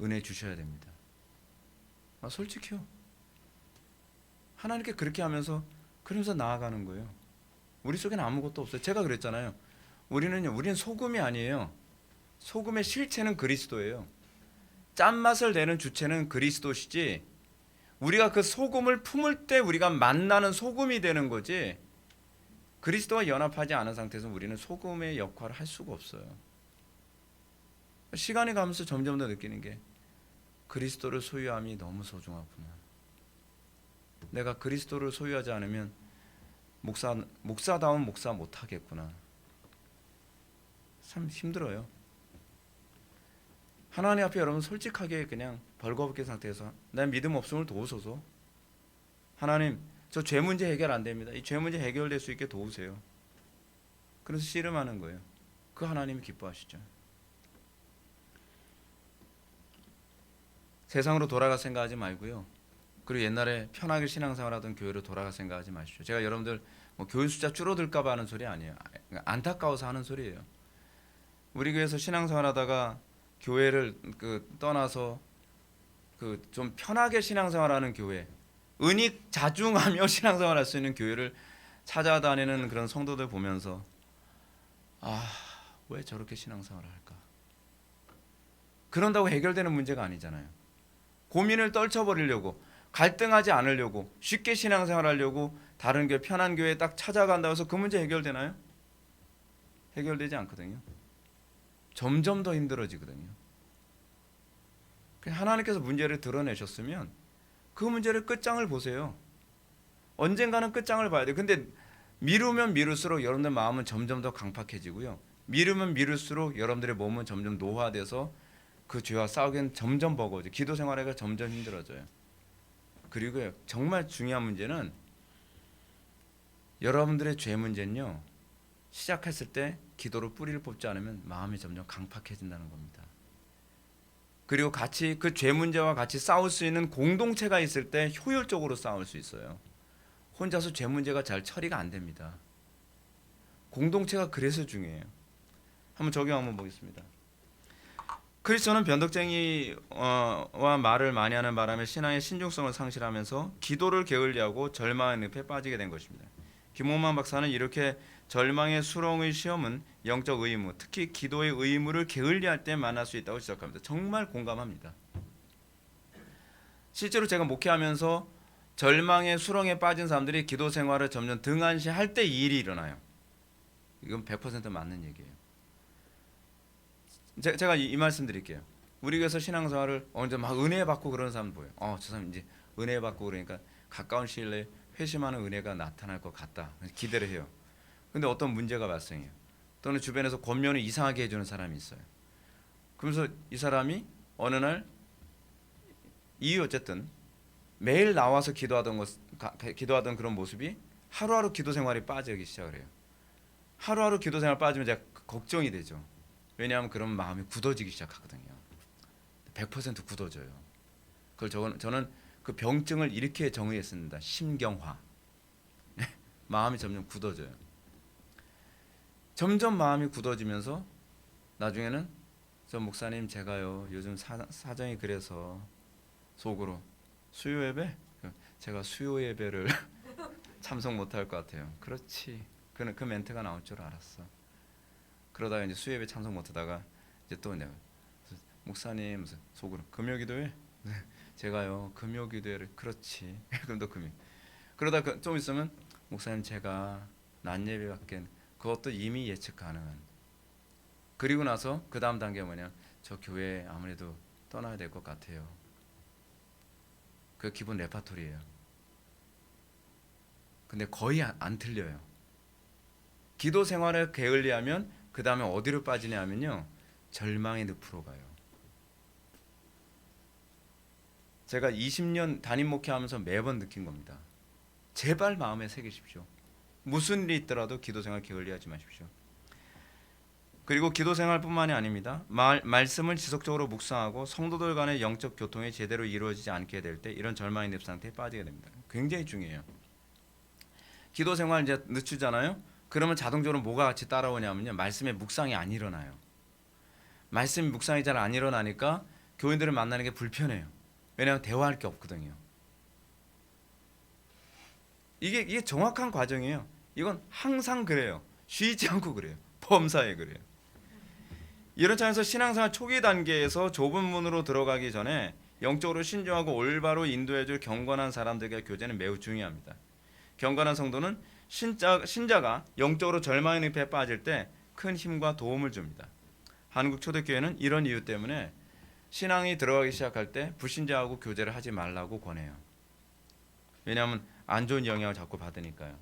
S2: 은혜 주셔야 됩니다. 솔직히요. 하나님께 그렇게 하면서 그러면서 나아가는 거예요. 우리 속에는 아무것도 없어요. 제가 그랬잖아요. 우리는 소금이 아니에요. 소금의 실체는 그리스도예요. 짠맛을 내는 주체는 그리스도시지, 우리가 그 소금을 품을 때 우리가 만나는 소금이 되는 거지, 그리스도와 연합하지 않은 상태에서 우리는 소금의 역할을 할 수가 없어요. 시간이 가면서 점점 더 느끼는 게 그리스도를 소유함이 너무 소중하구나. 내가 그리스도를 소유하지 않으면 목사다운 목사 못하겠구나. 참 힘들어요. 하나님 앞에 여러분 솔직하게 그냥 벌거벗은 상태에서 난 믿음 없음을 도우소서. 하나님, 저 죄 문제 해결 안 됩니다. 이 죄 문제 해결될 수 있게 도우세요. 그래서 씨름하는 거예요. 그 하나님이 기뻐하시죠. 세상으로 돌아갈 생각하지 말고요. 그리고 옛날에 편하게 신앙생활하던 교회로 돌아갈 생각하지 마십시오. 제가 여러분들 뭐 교회 숫자 줄어들까 봐 하는 소리 아니에요. 안타까워서 하는 소리예요. 우리 교회에서 신앙생활하다가 교회를 떠나서 좀 편하게 신앙생활하는 교회, 은닉 자중하며 신앙생활할 수 있는 교회를 찾아다니는 그런 성도들 보면서 왜 저렇게 신앙생활을 할까? 그런다고 해결되는 문제가 아니잖아요. 고민을 떨쳐버리려고, 갈등하지 않으려고, 쉽게 신앙생활하려고 다른 교회, 편한 교회에 딱 찾아간다고 해서 그 문제 해결되나요? 해결되지 않거든요. 점점 더 힘들어지거든요. 하나님께서 문제를 드러내셨으면 그 문제를 끝장을 보세요. 언젠가는 끝장을 봐야 돼요. 근데 미루면 미룰수록 여러분들 마음은 점점 더 강팍해지고요. 미루면 미룰수록 여러분들의 몸은 점점 노화돼서 그 죄와 싸우기는 점점 버거워져요. 기도 생활하기가 점점 힘들어져요. 그리고 정말 중요한 문제는, 여러분들의 죄 문제는요, 시작했을 때 기도로 뿌리를 뽑지 않으면 마음이 점점 강팍해진다는 겁니다. 그리고 같이 그 죄 문제와 같이 싸울 수 있는 공동체가 있을 때 효율적으로 싸울 수 있어요. 혼자서 죄 문제가 잘 처리가 안 됩니다. 공동체가 그래서 중요해요. 한번 적용 한번 보겠습니다. 크리스천은 변덕쟁이와 말을 많이 하는 바람에 신앙의 신중성을 상실하면서 기도를 게을리하고 절망의 늪에 빠지게 된 것입니다. 김홍만 박사는 이렇게 절망의 수렁의 시험은 영적 의무, 특히 기도의 의무를 게을리할 때 만날 수 있다고 지적합니다. 정말 공감합니다. 실제로 제가 목회하면서 절망의 수렁에 빠진 사람들이 기도 생활을 점점 등한시할 때 이 일이 일어나요. 이건 100% 맞는 얘기예요. 제가 이 말씀 드릴게요. 우리 교회에서 신앙생활을 어느 정도 막 은혜 받고 그러는 사람 보여요. 저 사람 이제 은혜 받고 그러니까 가까운 시일 내에 회심하는 은혜가 나타날 것 같다. 기대를 해요. 근데 어떤 문제가 발생해요. 또는 주변에서 권면을 이상하게 해주는 사람이 있어요. 그러면서 이 사람이 어느 날 이유 어쨌든 매일 나와서 기도하던 그런 모습이 하루하루 기도 생활이 빠지기 시작을 해요. 하루하루 기도 생활 빠지면 제가 걱정이 되죠. 왜냐하면 그런 마음이 굳어지기 시작하거든요. 100% 굳어져요. 그걸 저는 그 병증을 이렇게 정의했습니다. 심경화. 마음이 점점 굳어져요. 점점 마음이 굳어지면서 나중에는 저 목사님 제가요 요즘 사정이 그래서 속으로 수요 예배? 제가 수요 예배를 참석 못할 것 같아요. 그렇지. 그 멘트가 나올 줄 알았어. 그러다가 이제 수요 예배 참석 못하다가 이제 또 내가 목사님 무슨 속으로 금요기도회? 제가요 금요기도회를 그렇지. 그럼 또 금요. 그러다 좀 있으면 목사님 제가 낮 예배밖에 그것도 이미 예측 가능한. 그리고 나서 그 다음 단계가 뭐냐? 저 교회 아무래도 떠나야 될 것 같아요. 그 기본 레파토리예요. 근데 거의 안 틀려요. 기도 생활을 게을리하면 그 다음에 어디로 빠지냐면요, 절망의 늪으로 가요. 제가 20년 담임 목회하면서 매번 느낀 겁니다. 제발 마음에 새기십시오. 무슨 일이 있더라도 기도생활 게을리하지 마십시오. 그리고 기도생활뿐만이 아닙니다. 말씀을 지속적으로 묵상하고 성도들 간의 영적 교통이 제대로 이루어지지 않게 될 때 이런 절망의 늪 상태에 빠지게 됩니다. 굉장히 중요해요. 기도생활 이제 늦추잖아요. 그러면 자동적으로 뭐가 같이 따라오냐면요, 말씀의 묵상이 안 일어나요. 말씀 묵상이 잘 안 일어나니까 교인들을 만나는 게 불편해요. 왜냐하면 대화할 게 없거든요. 이게 정확한 과정이에요. 이건 항상 그래요. 쉬지 않고 그래요. 범사에 그래요. 이런 차원에서 신앙생활 초기 단계에서 좁은 문으로 들어가기 전에 영적으로 신중하고 올바로 인도해줄 경건한 사람들과의 교제는 매우 중요합니다. 경건한 성도는 신자가 영적으로 절망의 늪에 빠질 때 큰 힘과 도움을 줍니다. 한국 초대교회는 이런 이유 때문에 신앙이 들어가기 시작할 때 불신자하고 교제를 하지 말라고 권해요. 왜냐하면 안 좋은 영향을 자꾸 받으니까요.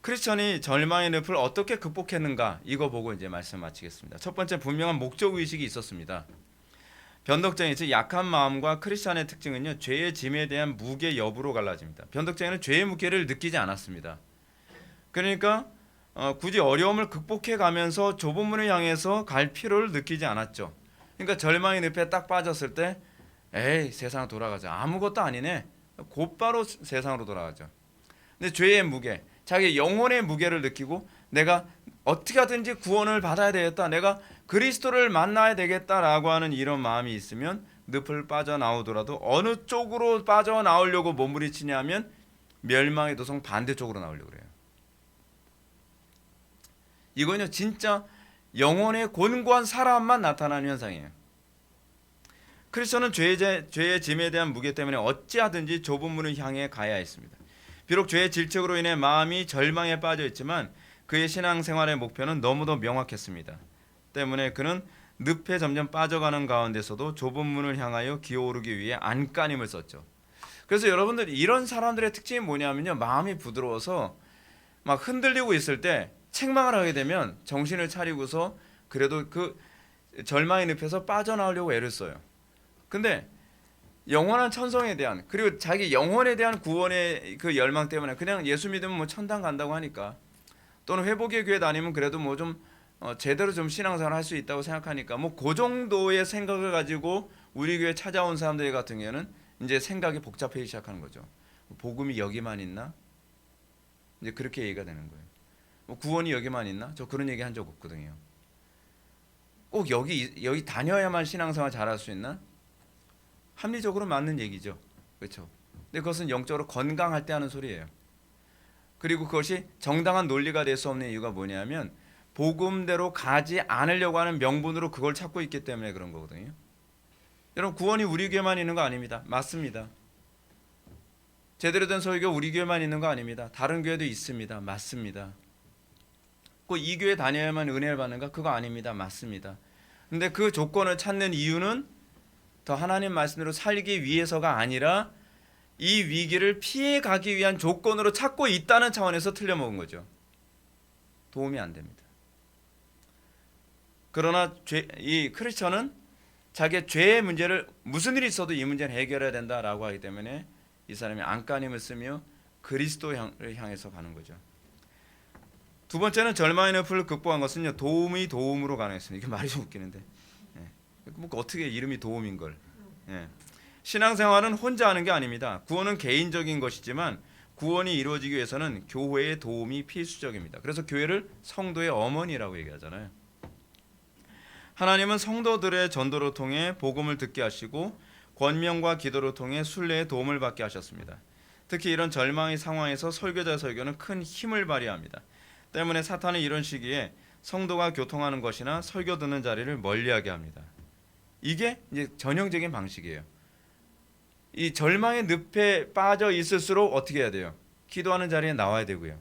S2: 크리스천이 절망의 늪을 어떻게 극복했는가, 이거 보고 이제 말씀 마치겠습니다. 첫 번째, 분명한 목적 의식이 있었습니다. 변덕쟁이, 즉 약한 마음과 크리스천의 특징은요, 죄의 짐에 대한 무게 여부로 갈라집니다. 변덕쟁이는 죄의 무게를 느끼지 않았습니다. 그러니까 굳이 어려움을 극복해 가면서 좁은 문을 향해서 갈 필요를 느끼지 않았죠. 그러니까 절망의 늪에 딱 빠졌을 때, 에이, 세상 돌아가자, 아무것도 아니네, 곧바로 세상으로 돌아가죠. 근데 죄의 무게, 자기 영혼의 무게를 느끼고 내가 어떻게 하든지 구원을 받아야 되겠다, 내가 그리스도를 만나야 되겠다라고 하는 이런 마음이 있으면 늪을 빠져나오더라도 어느 쪽으로 빠져나오려고 몸부림치냐면 멸망의 도성 반대쪽으로 나오려고 그래요. 이거는요, 진짜 영혼의 곤고한 사람만 나타나는 현상이에요. 크리스천은 죄의 짐에 대한 무게 때문에 어찌하든지 좁은 문을 향해 가야 했습니다. 비록 죄의 질책으로 인해 마음이 절망에 빠져 있지만 그의 신앙생활의 목표는 너무도 명확했습니다. 때문에 그는 늪에 점점 빠져가는 가운데서도 좁은 문을 향하여 기어오르기 위해 안간힘을 썼죠. 그래서 여러분들, 이런 사람들의 특징이 뭐냐면요, 마음이 부드러워서 막 흔들리고 있을 때 책망을 하게 되면 정신을 차리고서 그래도 그 절망의 늪에서 빠져나오려고 애를 써요. 근데 영원한 천성에 대한, 그리고 자기 영혼에 대한 구원의 그 열망 때문에 그냥 예수 믿으면 뭐 천당 간다고 하니까, 또는 회복의 교회 다니면 그래도 뭐 좀 제대로 좀 신앙생활 할 수 있다고 생각하니까 뭐 그 정도의 생각을 가지고 우리 교회 찾아온 사람들 같은 경우는 이제 생각이 복잡해지기 시작하는 거죠. 복음이 여기만 있나? 이제 그렇게 얘기가 되는 거예요. 뭐 구원이 여기만 있나? 저 그런 얘기 한 적 없거든요. 꼭 여기 다녀야만 신앙생활 잘할 수 있나? 합리적으로 맞는 얘기죠. 그렇죠? 근데 그것은 영적으로 건강할 때 하는 소리예요. 그리고 그것이 정당한 논리가 될 수 없는 이유가 뭐냐면 복음대로 가지 않으려고 하는 명분으로 그걸 찾고 있기 때문에 그런 거거든요. 여러분, 구원이 우리 교회만 있는 거 아닙니다. 맞습니다. 제대로 된 설교 우리 교회만 있는 거 아닙니다. 다른 교회도 있습니다. 맞습니다. 꼭 이 교회 다녀야만 은혜를 받는가? 그거 아닙니다. 맞습니다. 근데 그 조건을 찾는 이유는 더 하나님 말씀대로 살기 위해서가 아니라 이 위기를 피해 가기 위한 조건으로 찾고 있다는 차원에서 틀려먹은 거죠. 도움이 안 됩니다. 그러나 이 크리스천은 자기의 죄의 문제를, 무슨 일이 있어도 이 문제는 해결해야 된다라고 하기 때문에 이 사람이 안간힘을 쓰며 그리스도를 향해서 가는 거죠. 두 번째는 절망의 늪을 극복한 것은요, 도움으로 가능했습니다. 이게 말이 좀 웃기는데, 뭐 어떻게 이름이 도움인 걸. 신앙생활은 혼자 하는 게 아닙니다. 구원은 개인적인 것이지만 구원이 이루어지기 위해서는 교회의 도움이 필수적입니다. 그래서 교회를 성도의 어머니라고 얘기하잖아요. 하나님은 성도들의 전도를 통해 복음을 듣게 하시고 권면과 기도를 통해 순례의 도움을 받게 하셨습니다. 특히 이런 절망의 상황에서 설교자의 설교는 큰 힘을 발휘합니다. 때문에 사탄은 이런 시기에 성도가 교통하는 것이나 설교 듣는 자리를 멀리하게 합니다. 이게 이제 전형적인 방식이에요. 이 절망의 늪에 빠져 있을수록 어떻게 해야 돼요? 기도하는 자리에 나와야 되고요.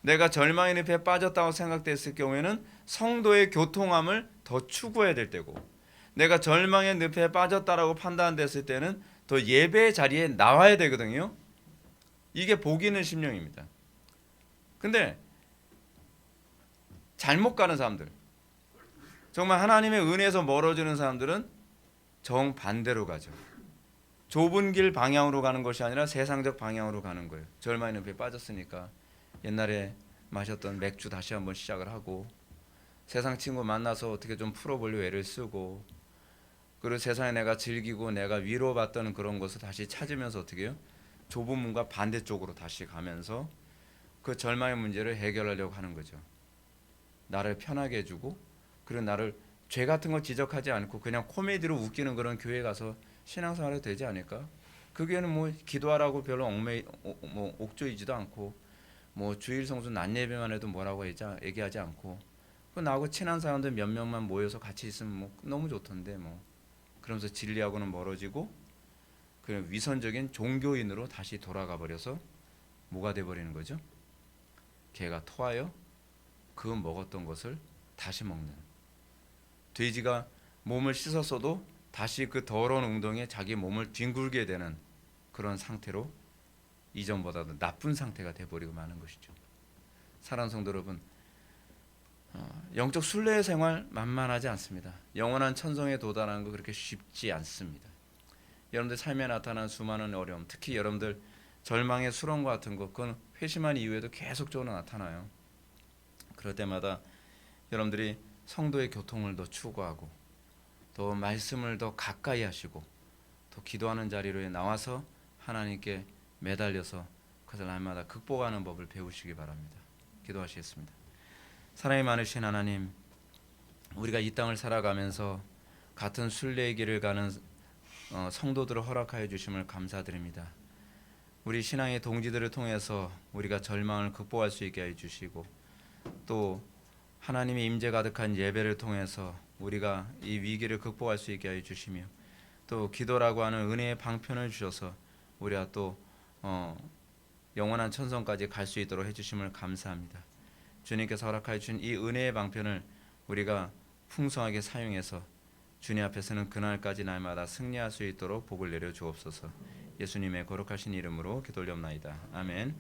S2: 내가 절망의 늪에 빠졌다고 생각됐을 경우에는 성도의 교통함을 더 추구해야 될 때고, 내가 절망의 늪에 빠졌다라고 판단됐을 때는 더 예배의 자리에 나와야 되거든요. 이게 복 있는 심령입니다. 근데 잘못 가는 사람들, 정말 하나님의 은혜에서 멀어지는 사람들은 정반대로 가죠. 좁은 길 방향으로 가는 것이 아니라 세상적 방향으로 가는 거예요. 절망의 늪에 빠졌으니까 옛날에 마셨던 맥주 다시 한번 시작을 하고, 세상 친구 만나서 어떻게 좀 풀어보려 애를 쓰고, 그리고 세상에 내가 즐기고 내가 위로받던 그런 것을 다시 찾으면서 어떻게 해요? 좁은 문과 반대쪽으로 다시 가면서 그 절망의 문제를 해결하려고 하는 거죠. 나를 편하게 해주고, 그리고 나를 죄 같은 거 지적하지 않고 그냥 코미디로 웃기는 그런 교회 가서 신앙생활이 되지 않을까? 그 교회는 뭐 기도하라고 별로 옥조이지도 않고, 뭐 주일 성수 낮 예배만 해도 뭐라고 얘기하지 않고, 그 나하고 친한 사람들 몇 명만 모여서 같이 있으면 뭐 너무 좋던데 뭐. 그러면서 진리하고는 멀어지고 그냥 위선적인 종교인으로 다시 돌아가 버려서 뭐가 돼 버리는 거죠? 개가 토하여 그 먹었던 것을 다시 먹는, 돼지가 몸을 씻었어도 다시 그 더러운 웅덩이에 자기 몸을 뒹굴게 되는 그런 상태로 이전보다도 나쁜 상태가 돼버리고 마는 것이죠. 사랑하는 성도 여러분, 영적 순례 생활 만만하지 않습니다. 영원한 천성에 도달하는 거 그렇게 쉽지 않습니다. 여러분들 삶에 나타난 수많은 어려움, 특히 여러분들 절망의 수렁과 같은 것, 그건 회심한 이후에도 계속적으로 나타나요. 그럴 때마다 여러분들이 성도의 교통을 더 추구하고, 또 말씀을 더 가까이 하시고, 또 기도하는 자리로 나와서 하나님께 매달려서 그것을 날마다 극복하는 법을 배우시기 바랍니다. 기도하시겠습니다. 사랑이 많으신 하나님, 우리가 이 땅을 살아가면서 같은 순례의 길을 가는 성도들을 허락하여 주심을 감사드립니다. 우리 신앙의 동지들을 통해서 우리가 절망을 극복할 수 있게 해 주시고, 또 하나님의 임재 가득한 예배를 통해서 우리가 이 위기를 극복할 수 있게 해 주시며, 또 기도라고 하는 은혜의 방편을 주셔서 우리가 또 영원한 천성까지 갈 수 있도록 해주심을 감사합니다. 주님께서 허락하여 주신 이 은혜의 방편을 우리가 풍성하게 사용해서 주님 앞에서는 그날까지 날마다 승리할 수 있도록 복을 내려 주옵소서. 예수님의 거룩하신 이름으로 기도 올려옵나이다. 아멘.